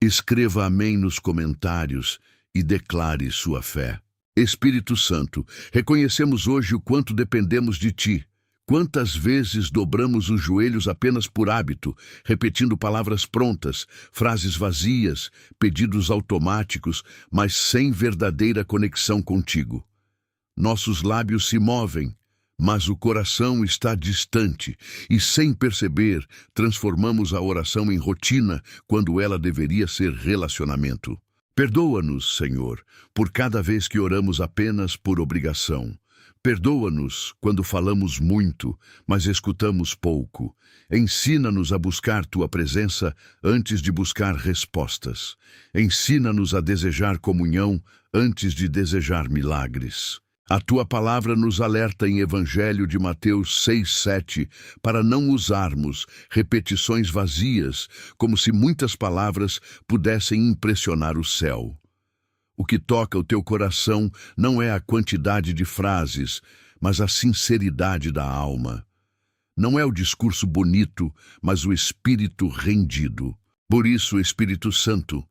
escreva amém nos comentários e declare sua fé. Espírito Santo, reconhecemos hoje o quanto dependemos de Ti. Quantas vezes dobramos os joelhos apenas por hábito, repetindo palavras prontas, frases vazias, pedidos automáticos, mas sem verdadeira conexão contigo. Nossos lábios se movem, mas o coração está distante e, sem perceber, transformamos a oração em rotina quando ela deveria ser relacionamento. Perdoa-nos, Senhor, por cada vez que oramos apenas por obrigação. Perdoa-nos quando falamos muito, mas escutamos pouco. Ensina-nos a buscar Tua presença antes de buscar respostas. Ensina-nos a desejar comunhão antes de desejar milagres. A Tua palavra nos alerta em Evangelho de Mateus 6:7 para não usarmos repetições vazias, como se muitas palavras pudessem impressionar o céu. O que toca o teu coração não é a quantidade de frases, mas a sinceridade da alma. Não é o discurso bonito, mas o espírito rendido. Por isso, Espírito Santo,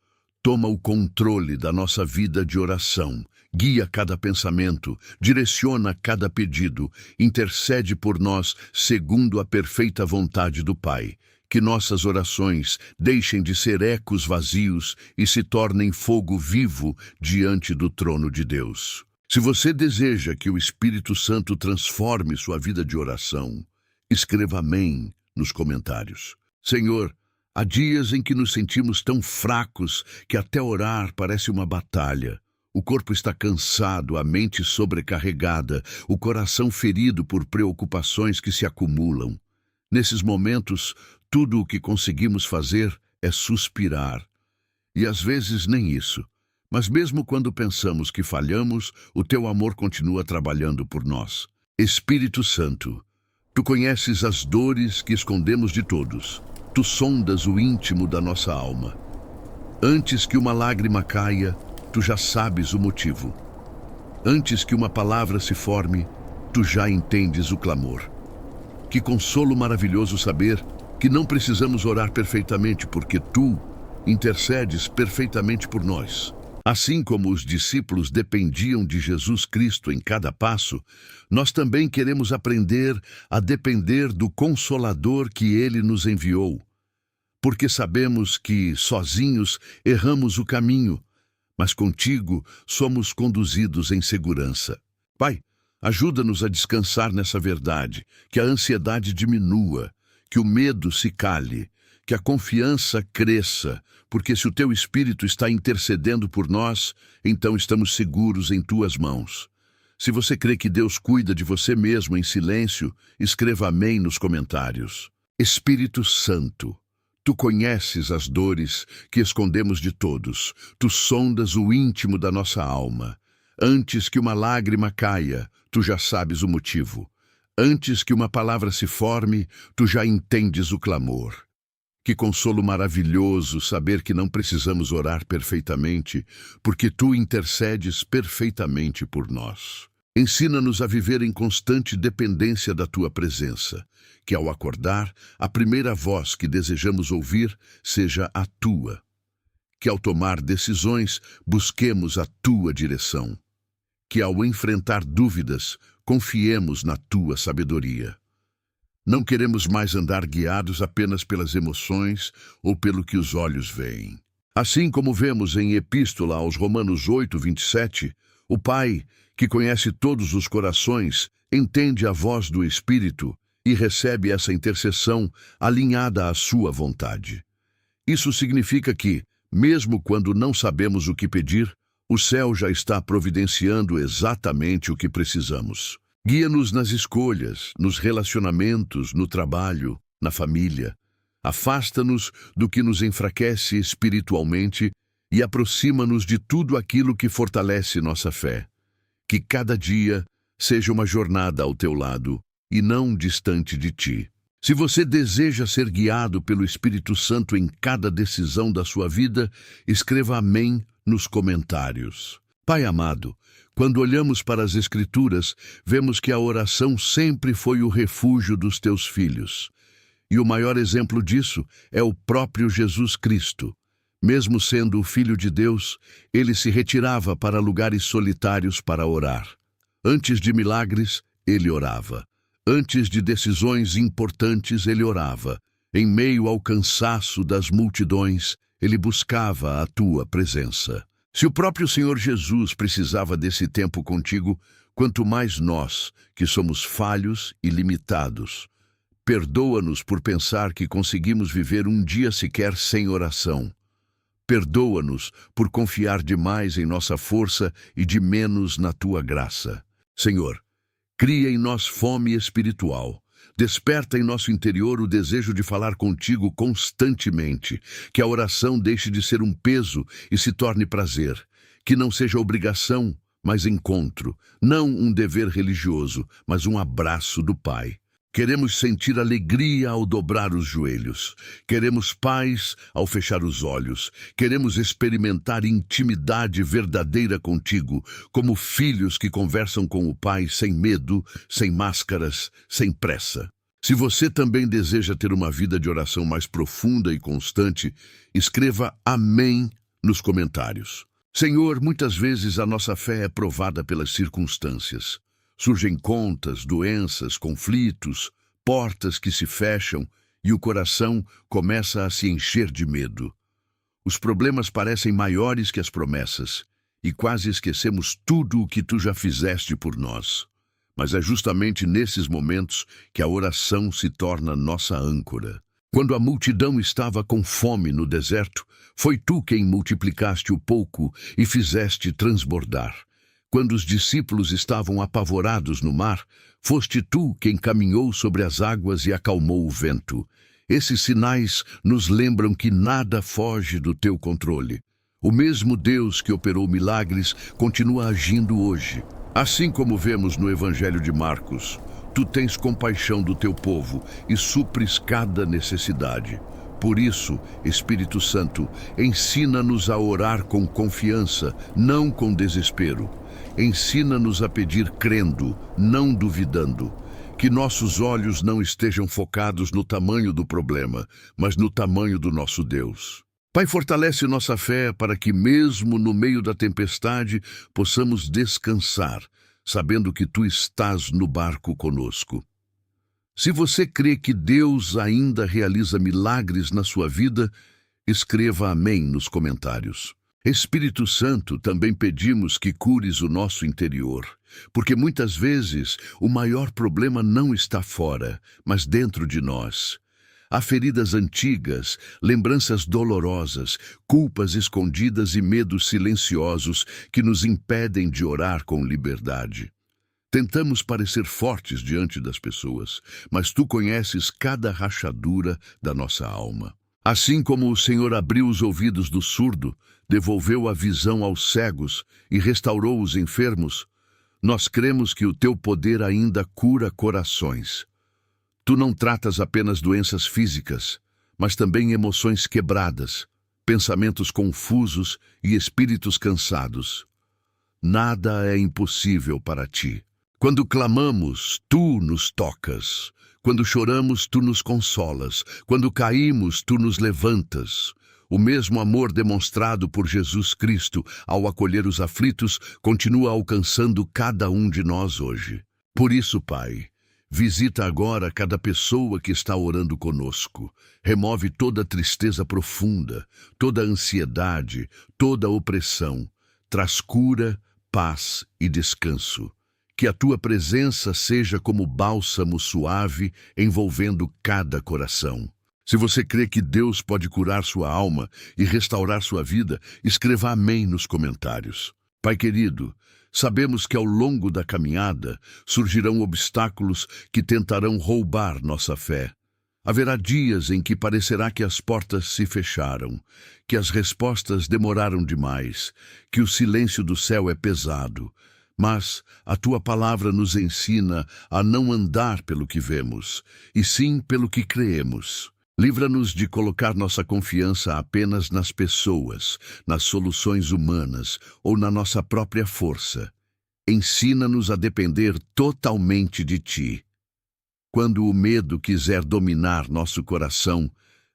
toma o controle da nossa vida de oração. Guia cada pensamento, direciona cada pedido, intercede por nós segundo a perfeita vontade do Pai. Que nossas orações deixem de ser ecos vazios e se tornem fogo vivo diante do trono de Deus. Se você deseja que o Espírito Santo transforme sua vida de oração, escreva amém nos comentários. Senhor, há dias em que nos sentimos tão fracos que até orar parece uma batalha. O corpo está cansado, a mente sobrecarregada, o coração ferido por preocupações que se acumulam. Nesses momentos, tudo o que conseguimos fazer é suspirar. E às vezes nem isso. Mas mesmo quando pensamos que falhamos, o teu amor continua trabalhando por nós. Espírito Santo, tu conheces as dores que escondemos de todos. Tu sondas o íntimo da nossa alma. Antes que uma lágrima caia, tu já sabes o motivo. Antes que uma palavra se forme, tu já entendes o clamor. Que consolo maravilhoso saber que não precisamos orar perfeitamente porque tu intercedes perfeitamente por nós. Assim como os discípulos dependiam de Jesus Cristo em cada passo, nós também queremos aprender a depender do Consolador que Ele nos enviou. Porque sabemos que, sozinhos, erramos o caminho, mas contigo somos conduzidos em segurança. Pai, ajuda-nos a descansar nessa verdade, que a ansiedade diminua, que o medo se cale, que a confiança cresça, porque se o teu Espírito está intercedendo por nós, então estamos seguros em tuas mãos. Se você crê que Deus cuida de você mesmo em silêncio, escreva amém nos comentários. Espírito Santo, tu conheces as dores que escondemos de todos, tu sondas o íntimo da nossa alma. Antes que uma lágrima caia, tu já sabes o motivo. Antes que uma palavra se forme, tu já entendes o clamor. Que consolo maravilhoso saber que não precisamos orar perfeitamente, porque tu intercedes perfeitamente por nós. Ensina-nos a viver em constante dependência da tua presença, que ao acordar, a primeira voz que desejamos ouvir seja a tua. Que ao tomar decisões, busquemos a tua direção. Que ao enfrentar dúvidas, confiemos na tua sabedoria. Não queremos mais andar guiados apenas pelas emoções ou pelo que os olhos veem. Assim como vemos em Epístola aos Romanos 8:27, o Pai, que conhece todos os corações, entende a voz do Espírito e recebe essa intercessão alinhada à sua vontade. Isso significa que, mesmo quando não sabemos o que pedir, o céu já está providenciando exatamente o que precisamos. Guia-nos nas escolhas, nos relacionamentos, no trabalho, na família. Afasta-nos do que nos enfraquece espiritualmente e aproxima-nos de tudo aquilo que fortalece nossa fé. Que cada dia seja uma jornada ao teu lado e não distante de ti. Se você deseja ser guiado pelo Espírito Santo em cada decisão da sua vida, escreva amém nos comentários. Pai amado, quando olhamos para as Escrituras, vemos que a oração sempre foi o refúgio dos teus filhos. E o maior exemplo disso é o próprio Jesus Cristo. Mesmo sendo o Filho de Deus, ele se retirava para lugares solitários para orar. Antes de milagres, ele orava. Antes de decisões importantes, ele orava. Em meio ao cansaço das multidões, ele buscava a tua presença. Se o próprio Senhor Jesus precisava desse tempo contigo, quanto mais nós, que somos falhos e limitados. Perdoa-nos por pensar que conseguimos viver um dia sequer sem oração. Perdoa-nos por confiar demais em nossa força e de menos na tua graça. Senhor, cria em nós fome espiritual. Desperta em nosso interior o desejo de falar contigo constantemente, que a oração deixe de ser um peso e se torne prazer, que não seja obrigação, mas encontro, não um dever religioso, mas um abraço do Pai. Queremos sentir alegria ao dobrar os joelhos. Queremos paz ao fechar os olhos. Queremos experimentar intimidade verdadeira contigo, como filhos que conversam com o Pai sem medo, sem máscaras, sem pressa. Se você também deseja ter uma vida de oração mais profunda e constante, escreva Amém nos comentários. Senhor, muitas vezes a nossa fé é provada pelas circunstâncias. Surgem contas, doenças, conflitos, portas que se fecham e o coração começa a se encher de medo. Os problemas parecem maiores que as promessas e quase esquecemos tudo o que tu já fizeste por nós. Mas é justamente nesses momentos que a oração se torna nossa âncora. Quando a multidão estava com fome no deserto, foi tu quem multiplicaste o pouco e fizeste transbordar. Quando os discípulos estavam apavorados no mar, foste tu quem caminhou sobre as águas e acalmou o vento. Esses sinais nos lembram que nada foge do teu controle. O mesmo Deus que operou milagres continua agindo hoje. Assim como vemos no Evangelho de Marcos, tu tens compaixão do teu povo e supres cada necessidade. Por isso, Espírito Santo, ensina-nos a orar com confiança, não com desespero. Ensina-nos a pedir crendo, não duvidando. Que nossos olhos não estejam focados no tamanho do problema, mas no tamanho do nosso Deus. Pai, fortalece nossa fé para que, mesmo no meio da tempestade, possamos descansar, sabendo que tu estás no barco conosco. Se você crê que Deus ainda realiza milagres na sua vida, escreva Amém nos comentários. Espírito Santo, também pedimos que cures o nosso interior, porque muitas vezes o maior problema não está fora, mas dentro de nós. Há feridas antigas, lembranças dolorosas, culpas escondidas e medos silenciosos que nos impedem de orar com liberdade. Tentamos parecer fortes diante das pessoas, mas tu conheces cada rachadura da nossa alma. Assim como o Senhor abriu os ouvidos do surdo, devolveu a visão aos cegos e restaurou os enfermos, nós cremos que o teu poder ainda cura corações. Tu não tratas apenas doenças físicas, mas também emoções quebradas, pensamentos confusos e espíritos cansados. Nada é impossível para ti. Quando clamamos, tu nos tocas. Quando choramos, tu nos consolas. Quando caímos, tu nos levantas. O mesmo amor demonstrado por Jesus Cristo ao acolher os aflitos continua alcançando cada um de nós hoje. Por isso, Pai, visita agora cada pessoa que está orando conosco. Remove toda tristeza profunda, toda ansiedade, toda opressão. Traz cura, paz e descanso. Que a tua presença seja como bálsamo suave envolvendo cada coração. Se você crê que Deus pode curar sua alma e restaurar sua vida, escreva Amém nos comentários. Pai querido, sabemos que ao longo da caminhada surgirão obstáculos que tentarão roubar nossa fé. Haverá dias em que parecerá que as portas se fecharam, que as respostas demoraram demais, que o silêncio do céu é pesado. Mas a tua palavra nos ensina a não andar pelo que vemos, e sim pelo que creemos. Livra-nos de colocar nossa confiança apenas nas pessoas, nas soluções humanas ou na nossa própria força. Ensina-nos a depender totalmente de ti. Quando o medo quiser dominar nosso coração,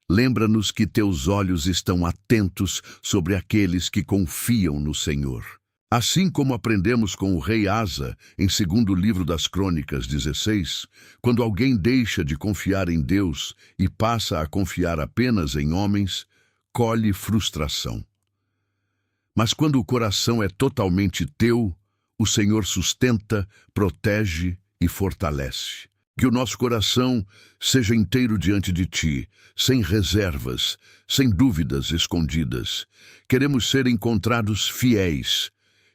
lembra-nos que teus olhos estão atentos sobre aqueles que confiam no Senhor. Assim como aprendemos com o rei Asa, em 2º livro das Crônicas 16, quando alguém deixa de confiar em Deus e passa a confiar apenas em homens, colhe frustração. Mas quando o coração é totalmente teu, o Senhor sustenta, protege e fortalece. Que o nosso coração seja inteiro diante de Ti, sem reservas, sem dúvidas escondidas. Queremos ser encontrados fiéis.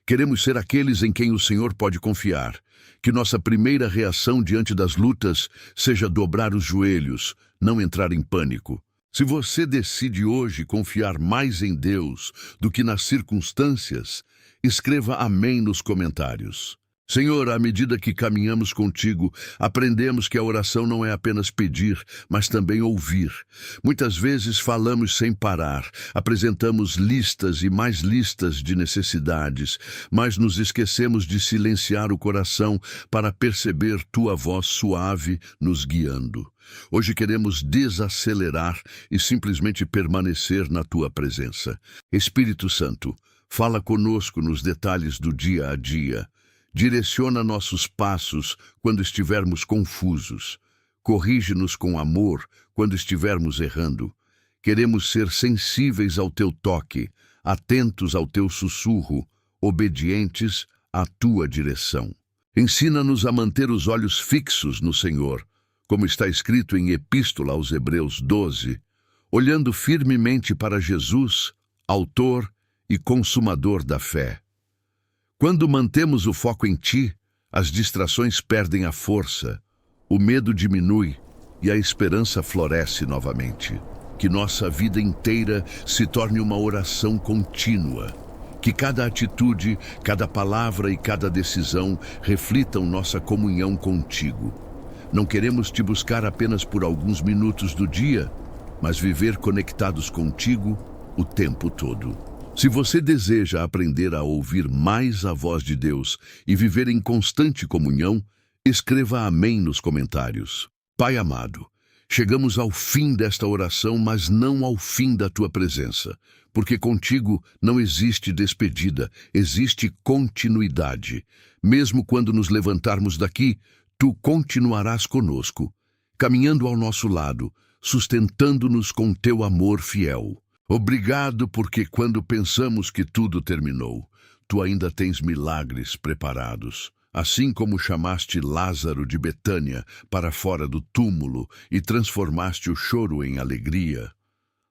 Queremos ser aqueles em quem o Senhor pode confiar. Que nossa primeira reação diante das lutas seja dobrar os joelhos, não entrar em pânico. Se você decide hoje confiar mais em Deus do que nas circunstâncias, escreva amém nos comentários. Senhor, à medida que caminhamos contigo, aprendemos que a oração não é apenas pedir, mas também ouvir. Muitas vezes falamos sem parar, apresentamos listas e mais listas de necessidades, mas nos esquecemos de silenciar o coração para perceber tua voz suave nos guiando. Hoje queremos desacelerar e simplesmente permanecer na tua presença. Espírito Santo, fala conosco nos detalhes do dia a dia. Direciona nossos passos quando estivermos confusos. Corrige-nos com amor quando estivermos errando. Queremos ser sensíveis ao teu toque, atentos ao teu sussurro, obedientes à tua direção. Ensina-nos a manter os olhos fixos no Senhor, como está escrito em Epístola aos Hebreus 12, olhando firmemente para Jesus, autor e consumador da fé. Quando mantemos o foco em Ti, as distrações perdem a força, o medo diminui e a esperança floresce novamente. Que nossa vida inteira se torne uma oração contínua. Que cada atitude, cada palavra e cada decisão reflitam nossa comunhão contigo. Não queremos Te buscar apenas por alguns minutos do dia, mas viver conectados contigo o tempo todo. Se você deseja aprender a ouvir mais a voz de Deus e viver em constante comunhão, escreva amém nos comentários. Pai amado, chegamos ao fim desta oração, mas não ao fim da Tua presença, porque contigo não existe despedida, existe continuidade. Mesmo quando nos levantarmos daqui, Tu continuarás conosco, caminhando ao nosso lado, sustentando-nos com Teu amor fiel. Obrigado porque quando pensamos que tudo terminou, Tu ainda tens milagres preparados. Assim como chamaste Lázaro de Betânia para fora do túmulo e transformaste o choro em alegria,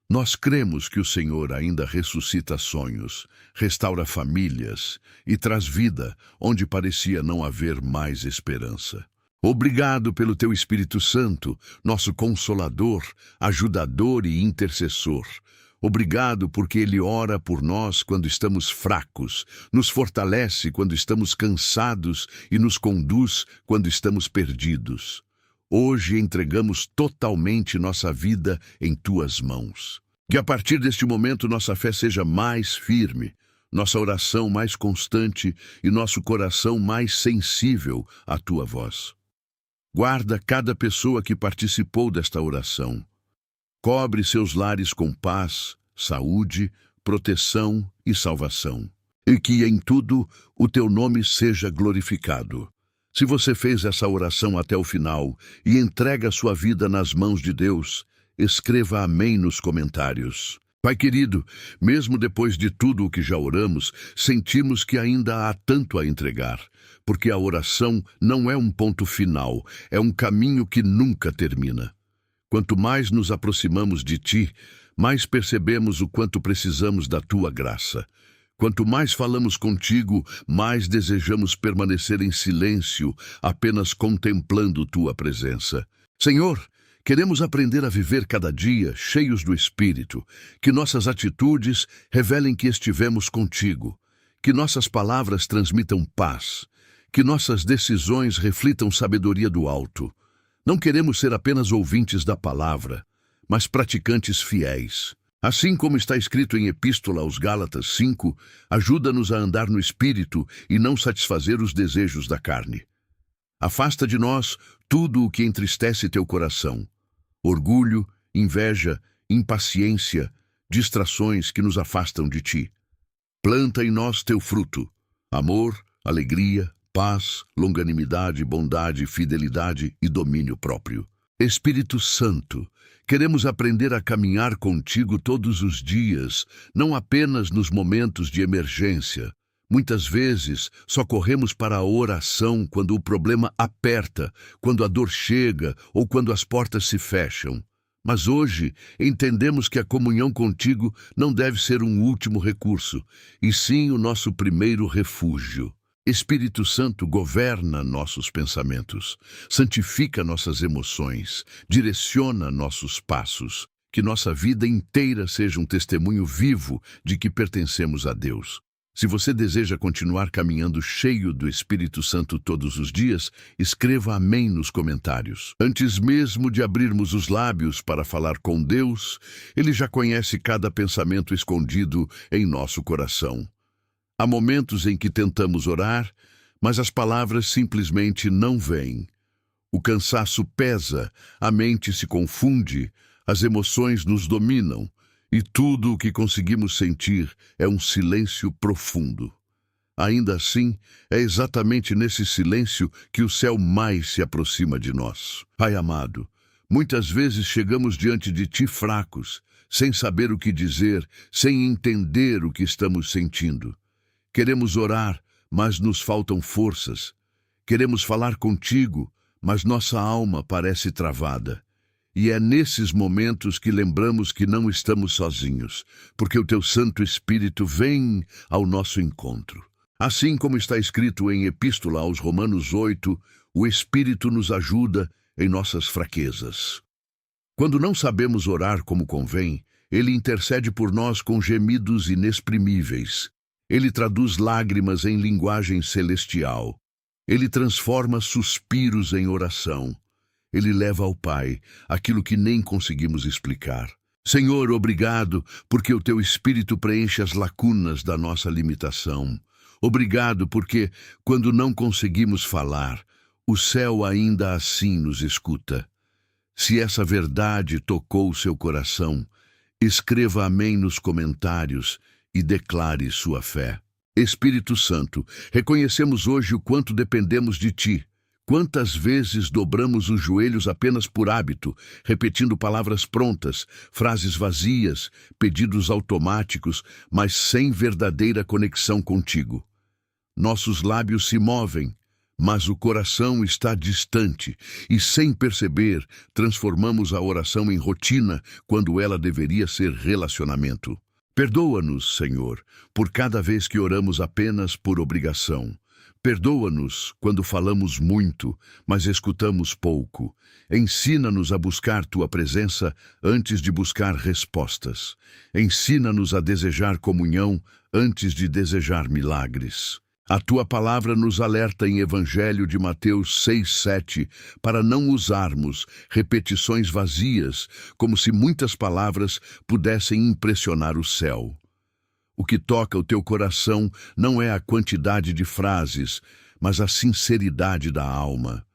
nós cremos que o Senhor ainda ressuscita sonhos, restaura famílias e traz vida onde parecia não haver mais esperança. Obrigado pelo Teu Espírito Santo, nosso Consolador, ajudador e intercessor. Obrigado porque Ele ora por nós quando estamos fracos, nos fortalece quando estamos cansados e nos conduz quando estamos perdidos. Hoje entregamos totalmente nossa vida em Tuas mãos. Que a partir deste momento nossa fé seja mais firme, nossa oração mais constante e nosso coração mais sensível à Tua voz. Guarda cada pessoa que participou desta oração. Cobre seus lares com paz, saúde, proteção e salvação. E que em tudo o Teu nome seja glorificado. Se você fez essa oração até o final e entrega sua vida nas mãos de Deus, escreva amém nos comentários. Pai querido, mesmo depois de tudo o que já oramos, sentimos que ainda há tanto a entregar, porque a oração não é um ponto final, é um caminho que nunca termina. Quanto mais nos aproximamos de Ti, mais percebemos o quanto precisamos da Tua graça. Quanto mais falamos contigo, mais desejamos permanecer em silêncio, apenas contemplando Tua presença. Senhor, queremos aprender a viver cada dia cheios do Espírito, que nossas atitudes revelem que estivemos contigo, que nossas palavras transmitam paz, que nossas decisões reflitam sabedoria do alto. Não queremos ser apenas ouvintes da palavra, mas praticantes fiéis. Assim como está escrito em Epístola aos Gálatas 5, ajuda-nos a andar no Espírito e não satisfazer os desejos da carne. Afasta de nós tudo o que entristece teu coração. Orgulho, inveja, impaciência, distrações que nos afastam de Ti. Planta em nós teu fruto, amor, alegria, paz, longanimidade, bondade, fidelidade e domínio próprio. Espírito Santo, queremos aprender a caminhar contigo todos os dias, não apenas nos momentos de emergência. Muitas vezes só corremos para a oração quando o problema aperta, quando a dor chega ou quando as portas se fecham. Mas hoje entendemos que a comunhão contigo não deve ser um último recurso, e sim o nosso primeiro refúgio. Espírito Santo, governa nossos pensamentos, santifica nossas emoções, direciona nossos passos, que nossa vida inteira seja um testemunho vivo de que pertencemos a Deus. Se você deseja continuar caminhando cheio do Espírito Santo todos os dias, escreva amém nos comentários. Antes mesmo de abrirmos os lábios para falar com Deus, Ele já conhece cada pensamento escondido em nosso coração. Há momentos em que tentamos orar, mas as palavras simplesmente não vêm. O cansaço pesa, a mente se confunde, as emoções nos dominam, e tudo o que conseguimos sentir é um silêncio profundo. Ainda assim, é exatamente nesse silêncio que o céu mais se aproxima de nós. Pai amado, muitas vezes chegamos diante de Ti fracos, sem saber o que dizer, sem entender o que estamos sentindo. Queremos orar, mas nos faltam forças. Queremos falar contigo, mas nossa alma parece travada. E é nesses momentos que lembramos que não estamos sozinhos, porque o Teu Santo Espírito vem ao nosso encontro. Assim como está escrito em Epístola aos Romanos 8, o Espírito nos ajuda em nossas fraquezas. Quando não sabemos orar como convém, Ele intercede por nós com gemidos inexprimíveis. Ele traduz lágrimas em linguagem celestial. Ele transforma suspiros em oração. Ele leva ao Pai aquilo que nem conseguimos explicar. Senhor, obrigado, porque o Teu Espírito preenche as lacunas da nossa limitação. Obrigado, porque, quando não conseguimos falar, o céu ainda assim nos escuta. Se essa verdade tocou o seu coração, escreva amém nos comentários e declare sua fé. Espírito Santo, reconhecemos hoje o quanto dependemos de Ti. Quantas vezes dobramos os joelhos apenas por hábito, repetindo palavras prontas, frases vazias, pedidos automáticos, mas sem verdadeira conexão contigo. Nossos lábios se movem, mas o coração está distante, e sem perceber, transformamos a oração em rotina quando ela deveria ser relacionamento. Perdoa-nos, Senhor, por cada vez que oramos apenas por obrigação. Perdoa-nos quando falamos muito, mas escutamos pouco. Ensina-nos a buscar Tua presença antes de buscar respostas. Ensina-nos a desejar comunhão antes de desejar milagres. A Tua palavra nos alerta em Evangelho de Mateus 6:7 para não usarmos repetições vazias, como se muitas palavras pudessem impressionar o céu. O que toca o Teu coração não é a quantidade de frases, mas a sinceridade da alma.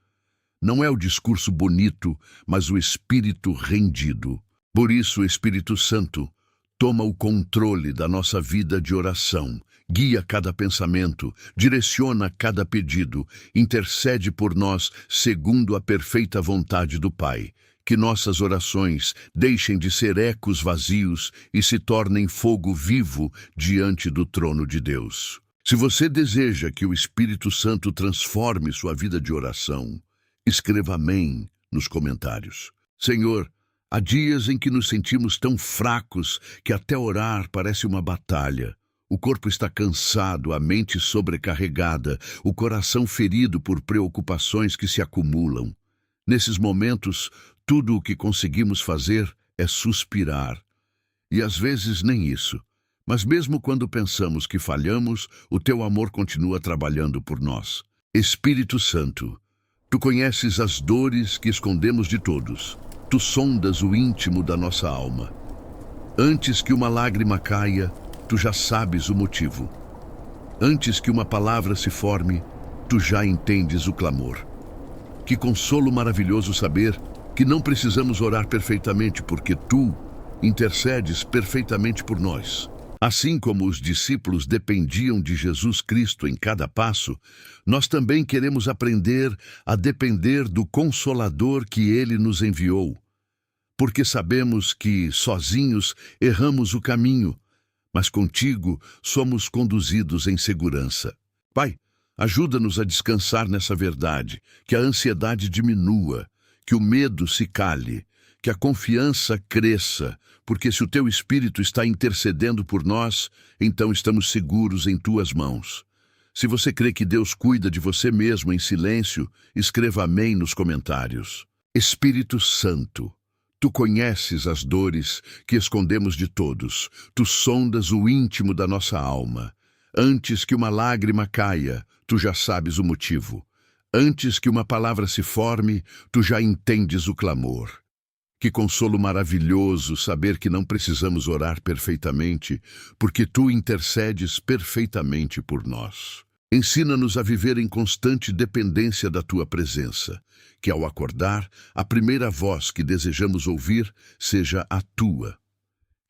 Não é o discurso bonito, mas o espírito rendido. Por isso, Espírito Santo, toma o controle da nossa vida de oração, guia cada pensamento, direciona cada pedido, intercede por nós segundo a perfeita vontade do Pai. Que nossas orações deixem de ser ecos vazios e se tornem fogo vivo diante do trono de Deus. Se você deseja que o Espírito Santo transforme sua vida de oração, escreva amém nos comentários. Senhor, há dias em que nos sentimos tão fracos que até orar parece uma batalha. O corpo está cansado, a mente sobrecarregada, o coração ferido por preocupações que se acumulam. Nesses momentos, tudo o que conseguimos fazer é suspirar. E às vezes nem isso. Mas mesmo quando pensamos que falhamos, o Teu amor continua trabalhando por nós. Espírito Santo, Tu conheces as dores que escondemos de todos. Tu sondas o íntimo da nossa alma. Antes que uma lágrima caia, Tu já sabes o motivo. Antes que uma palavra se forme, Tu já entendes o clamor. Que consolo maravilhoso saber que não precisamos orar perfeitamente, porque Tu intercedes perfeitamente por nós. Assim como os discípulos dependiam de Jesus Cristo em cada passo, nós também queremos aprender a depender do Consolador que Ele nos enviou, porque sabemos que, sozinhos, erramos o caminho, mas contigo somos conduzidos em segurança. Pai, ajuda-nos a descansar nessa verdade, que a ansiedade diminua, que o medo se cale, que a confiança cresça, porque se o Teu Espírito está intercedendo por nós, então estamos seguros em Tuas mãos. Se você crê que Deus cuida de você mesmo em silêncio, escreva amém nos comentários. Espírito Santo, Tu conheces as dores que escondemos de todos, Tu sondas o íntimo da nossa alma. Antes que uma lágrima caia, Tu já sabes o motivo. Antes que uma palavra se forme, Tu já entendes o clamor. Que consolo maravilhoso saber que não precisamos orar perfeitamente, porque Tu intercedes perfeitamente por nós. Ensina-nos a viver em constante dependência da Tua presença, que ao acordar, a primeira voz que desejamos ouvir seja a Tua.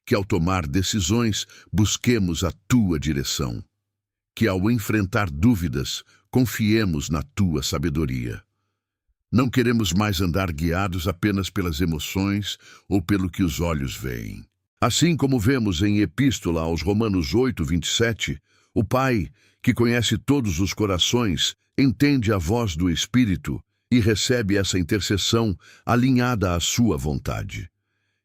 Que ao tomar decisões, busquemos a Tua direção. Que ao enfrentar dúvidas, confiemos na Tua sabedoria. Não queremos mais andar guiados apenas pelas emoções ou pelo que os olhos veem. Assim como vemos em Epístola aos Romanos 8:27, o Pai, que conhece todos os corações, entende a voz do Espírito e recebe essa intercessão alinhada à sua vontade.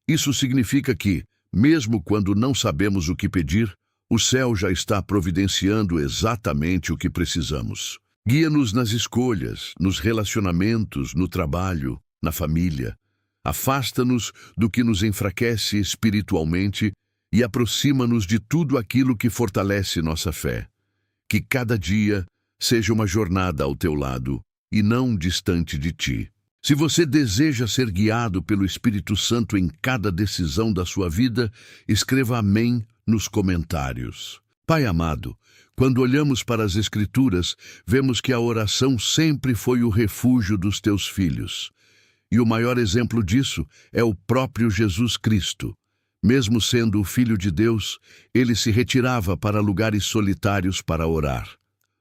Isso significa que, mesmo quando não sabemos o que pedir, o céu já está providenciando exatamente o que precisamos. Guia-nos nas escolhas, nos relacionamentos, no trabalho, na família. Afasta-nos do que nos enfraquece espiritualmente e aproxima-nos de tudo aquilo que fortalece nossa fé. Que cada dia seja uma jornada ao teu lado e não distante de ti. Se você deseja ser guiado pelo Espírito Santo em cada decisão da sua vida, escreva amém nos comentários. Pai amado, quando olhamos para as Escrituras, vemos que a oração sempre foi o refúgio dos teus filhos. E o maior exemplo disso é o próprio Jesus Cristo. Mesmo sendo o Filho de Deus, ele se retirava para lugares solitários para orar.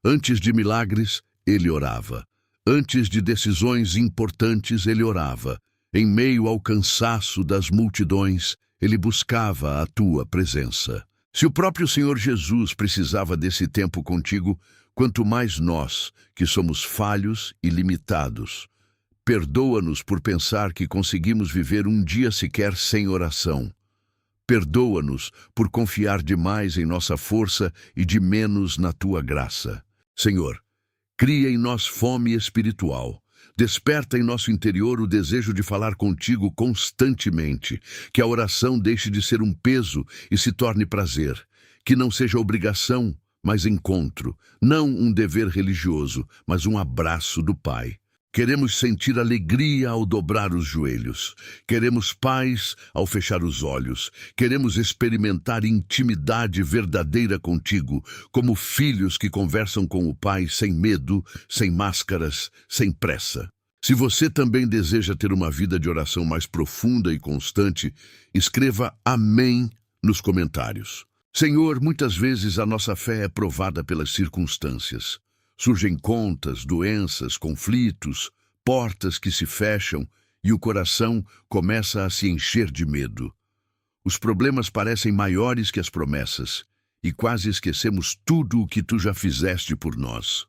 Antes de milagres, ele orava. Antes de decisões importantes, ele orava. Em meio ao cansaço das multidões, ele buscava a tua presença. Se o próprio Senhor Jesus precisava desse tempo contigo, quanto mais nós, que somos falhos e limitados. Perdoa-nos por pensar que conseguimos viver um dia sequer sem oração. Perdoa-nos por confiar demais em nossa força e de menos na tua graça. Senhor, cria em nós fome espiritual. Desperta em nosso interior o desejo de falar contigo constantemente, que a oração deixe de ser um peso e se torne prazer, que não seja obrigação, mas encontro, não um dever religioso, mas um abraço do Pai. Queremos sentir alegria ao dobrar os joelhos. Queremos paz ao fechar os olhos. Queremos experimentar intimidade verdadeira contigo, como filhos que conversam com o Pai sem medo, sem máscaras, sem pressa. Se você também deseja ter uma vida de oração mais profunda e constante, escreva amém nos comentários. Senhor, muitas vezes a nossa fé é provada pelas circunstâncias. Surgem contas, doenças, conflitos, portas que se fecham e o coração começa a se encher de medo. Os problemas parecem maiores que as promessas e quase esquecemos tudo o que tu já fizeste por nós.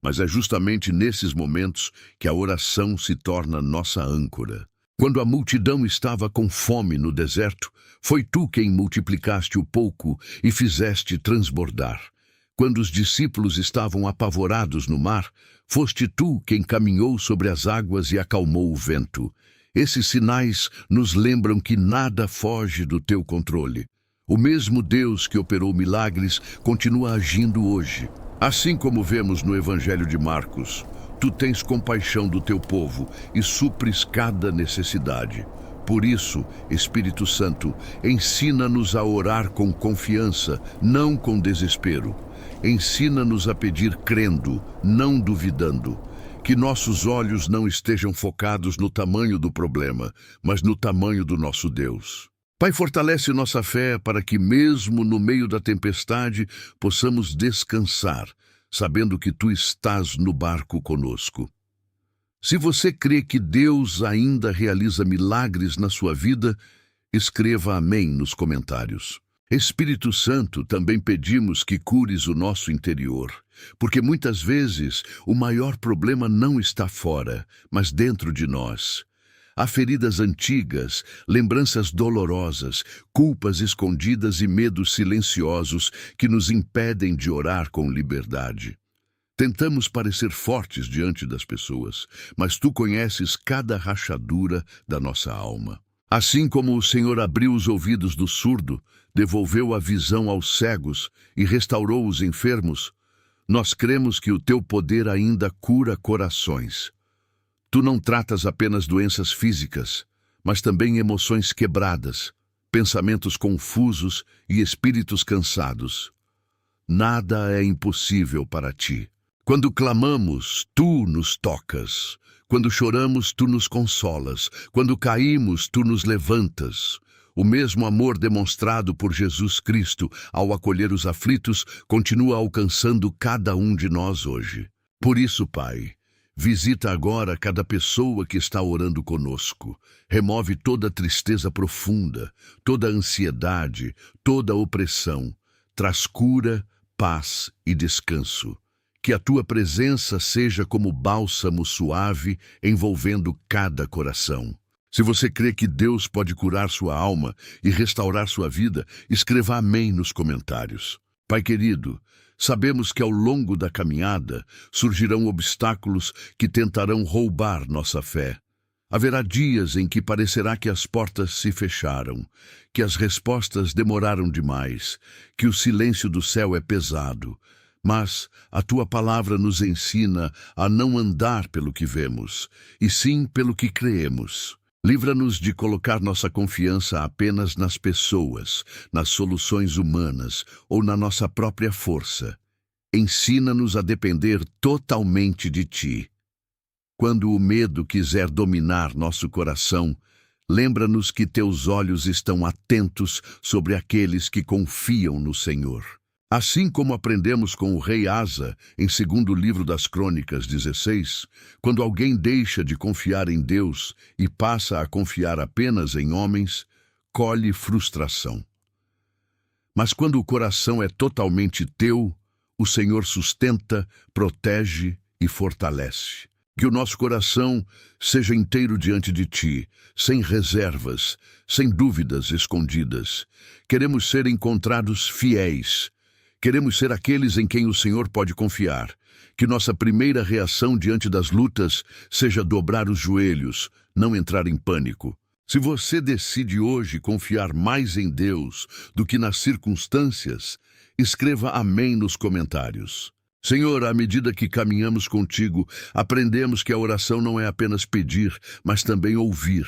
Mas é justamente nesses momentos que a oração se torna nossa âncora. Quando a multidão estava com fome no deserto, foi tu quem multiplicaste o pouco e fizeste transbordar. Quando os discípulos estavam apavorados no mar, foste tu quem caminhou sobre as águas e acalmou o vento. Esses sinais nos lembram que nada foge do teu controle. O mesmo Deus que operou milagres continua agindo hoje. Assim como vemos no Evangelho de Marcos, tu tens compaixão do teu povo e supres cada necessidade. Por isso, Espírito Santo, ensina-nos a orar com confiança, não com desespero. Ensina-nos a pedir crendo, não duvidando. Que nossos olhos não estejam focados no tamanho do problema, mas no tamanho do nosso Deus. Pai, fortalece nossa fé para que, mesmo no meio da tempestade, possamos descansar, sabendo que Tu estás no barco conosco. Se você crê que Deus ainda realiza milagres na sua vida, escreva amém nos comentários. Espírito Santo, também pedimos que cures o nosso interior, porque muitas vezes o maior problema não está fora, mas dentro de nós. Há feridas antigas, lembranças dolorosas, culpas escondidas e medos silenciosos que nos impedem de orar com liberdade. Tentamos parecer fortes diante das pessoas, mas Tu conheces cada rachadura da nossa alma. Assim como o Senhor abriu os ouvidos do surdo, devolveu a visão aos cegos e restaurou os enfermos, nós cremos que o Teu poder ainda cura corações. Tu não tratas apenas doenças físicas, mas também emoções quebradas, pensamentos confusos e espíritos cansados. Nada é impossível para Ti. Quando clamamos, Tu nos tocas. Quando choramos, Tu nos consolas. Quando caímos, Tu nos levantas. O mesmo amor demonstrado por Jesus Cristo ao acolher os aflitos continua alcançando cada um de nós hoje. Por isso, Pai, visita agora cada pessoa que está orando conosco. Remove toda tristeza profunda, toda ansiedade, toda opressão. Traz cura, paz e descanso. Que a Tua presença seja como bálsamo suave envolvendo cada coração. Se você crê que Deus pode curar sua alma e restaurar sua vida, escreva amém nos comentários. Pai querido, sabemos que ao longo da caminhada surgirão obstáculos que tentarão roubar nossa fé. Haverá dias em que parecerá que as portas se fecharam, que as respostas demoraram demais, que o silêncio do céu é pesado. Mas a Tua palavra nos ensina a não andar pelo que vemos, e sim pelo que creemos. Livra-nos de colocar nossa confiança apenas nas pessoas, nas soluções humanas ou na nossa própria força. Ensina-nos a depender totalmente de Ti. Quando o medo quiser dominar nosso coração, lembra-nos que Teus olhos estão atentos sobre aqueles que confiam no Senhor. Assim como aprendemos com o rei Asa, em 2º livro das Crônicas 16, quando alguém deixa de confiar em Deus e passa a confiar apenas em homens, colhe frustração. Mas quando o coração é totalmente Teu, o Senhor sustenta, protege e fortalece. Que o nosso coração seja inteiro diante de Ti, sem reservas, sem dúvidas escondidas. Queremos ser encontrados fiéis. Queremos ser aqueles em quem o Senhor pode confiar. Que nossa primeira reação diante das lutas seja dobrar os joelhos, não entrar em pânico. Se você decide hoje confiar mais em Deus do que nas circunstâncias, escreva amém nos comentários. Senhor, à medida que caminhamos contigo, aprendemos que a oração não é apenas pedir, mas também ouvir.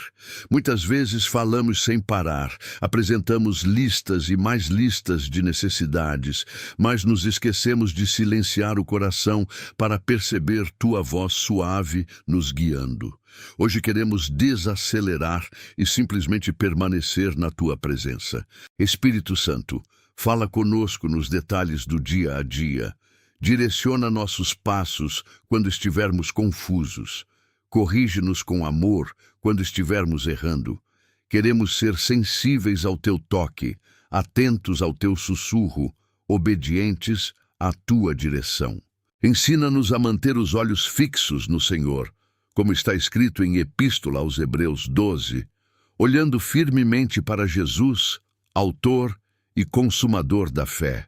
Muitas vezes falamos sem parar, apresentamos listas e mais listas de necessidades, mas nos esquecemos de silenciar o coração para perceber Tua voz suave nos guiando. Hoje queremos desacelerar e simplesmente permanecer na Tua presença. Espírito Santo, fala conosco nos detalhes do dia a dia. Direciona nossos passos quando estivermos confusos. Corrige-nos com amor quando estivermos errando. Queremos ser sensíveis ao Teu toque, atentos ao Teu sussurro, obedientes à Tua direção. Ensina-nos a manter os olhos fixos no Senhor, como está escrito em Epístola aos Hebreus 12, olhando firmemente para Jesus, autor e consumador da fé.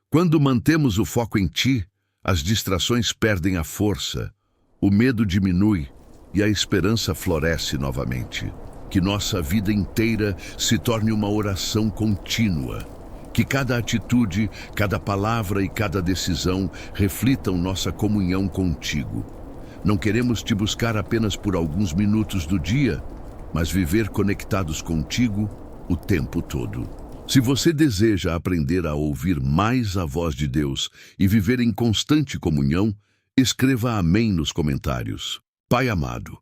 Quando mantemos o foco em Ti, as distrações perdem a força, o medo diminui e a esperança floresce novamente. Que nossa vida inteira se torne uma oração contínua. Que cada atitude, cada palavra e cada decisão reflitam nossa comunhão contigo. Não queremos Te buscar apenas por alguns minutos do dia, mas viver conectados contigo o tempo todo. Se você deseja aprender a ouvir mais a voz de Deus e viver em constante comunhão, escreva amém nos comentários. Pai amado,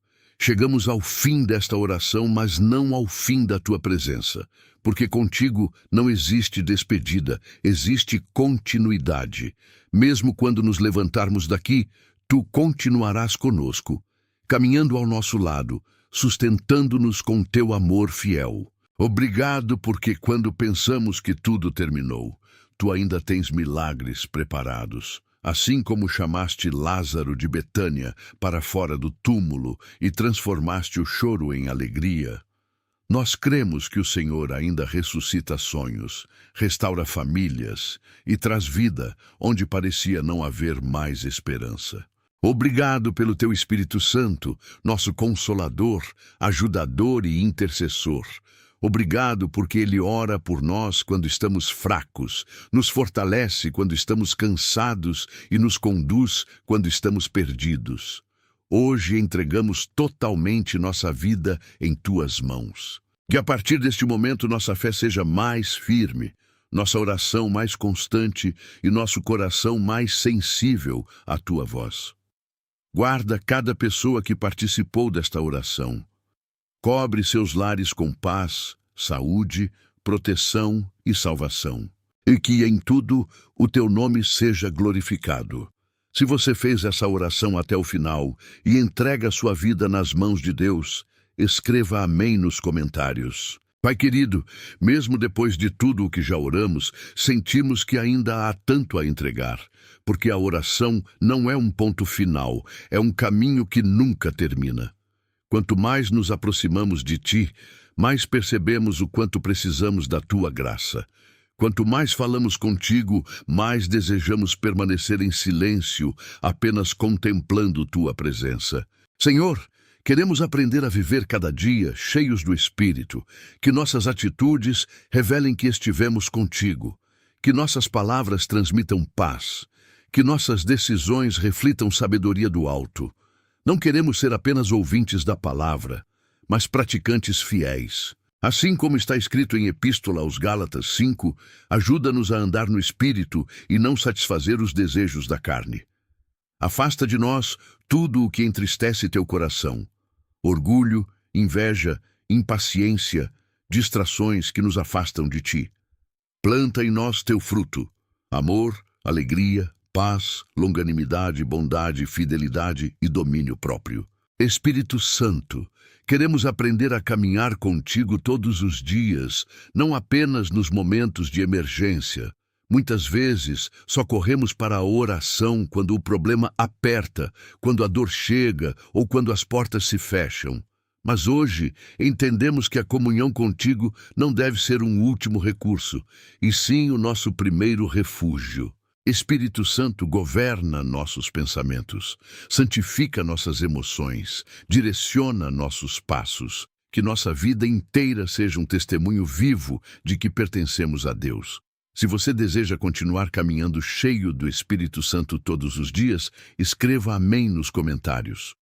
Chegamos ao fim desta oração, mas não ao fim da tua presença, porque contigo não existe despedida, existe continuidade. Mesmo quando nos levantarmos daqui, tu continuarás conosco, caminhando ao nosso lado, sustentando-nos com teu amor fiel. Obrigado, porque quando pensamos que tudo terminou, tu ainda tens milagres preparados. Assim como chamaste Lázaro de Betânia para fora do túmulo e transformaste o choro em alegria, nós cremos que o Senhor ainda ressuscita sonhos, restaura famílias e traz vida onde parecia não haver mais esperança. Obrigado pelo teu Espírito Santo, nosso Consolador, ajudador e intercessor. Obrigado porque Ele ora por nós quando estamos fracos, nos fortalece quando estamos cansados e nos conduz quando estamos perdidos. Hoje entregamos totalmente nossa vida em Tuas mãos. Que a partir deste momento nossa fé seja mais firme, nossa oração mais constante e nosso coração mais sensível à Tua voz. Guarda cada pessoa que participou desta oração. Cobre seus lares com paz, saúde, proteção e salvação. E que em tudo o teu nome seja glorificado. Se você fez essa oração até o final e entrega sua vida nas mãos de Deus, escreva amém nos comentários. Pai querido, mesmo depois de tudo o que já oramos, sentimos que ainda há tanto a entregar, porque a oração não é um ponto final, é um caminho que nunca termina. Quanto mais nos aproximamos de Ti, mais percebemos o quanto precisamos da Tua graça. Quanto mais falamos contigo, mais desejamos permanecer em silêncio, apenas contemplando Tua presença. Senhor, queremos aprender a viver cada dia cheios do Espírito, que nossas atitudes revelem que estivemos contigo, que nossas palavras transmitam paz, que nossas decisões reflitam sabedoria do alto. Não queremos ser apenas ouvintes da palavra, mas praticantes fiéis. Assim como está escrito em Epístola aos Gálatas 5, ajuda-nos a andar no Espírito e não satisfazer os desejos da carne. Afasta de nós tudo o que entristece teu coração. Orgulho, inveja, impaciência, distrações que nos afastam de Ti. Planta em nós teu fruto, amor, alegria, paz, longanimidade, bondade, fidelidade e domínio próprio. Espírito Santo, queremos aprender a caminhar contigo todos os dias, não apenas nos momentos de emergência. Muitas vezes só corremos para a oração quando o problema aperta, quando a dor chega ou quando as portas se fecham. Mas hoje entendemos que a comunhão contigo não deve ser um último recurso, e sim o nosso primeiro refúgio. Espírito Santo, governa nossos pensamentos, santifica nossas emoções, direciona nossos passos, que nossa vida inteira seja um testemunho vivo de que pertencemos a Deus. Se você deseja continuar caminhando cheio do Espírito Santo todos os dias, escreva amém nos comentários.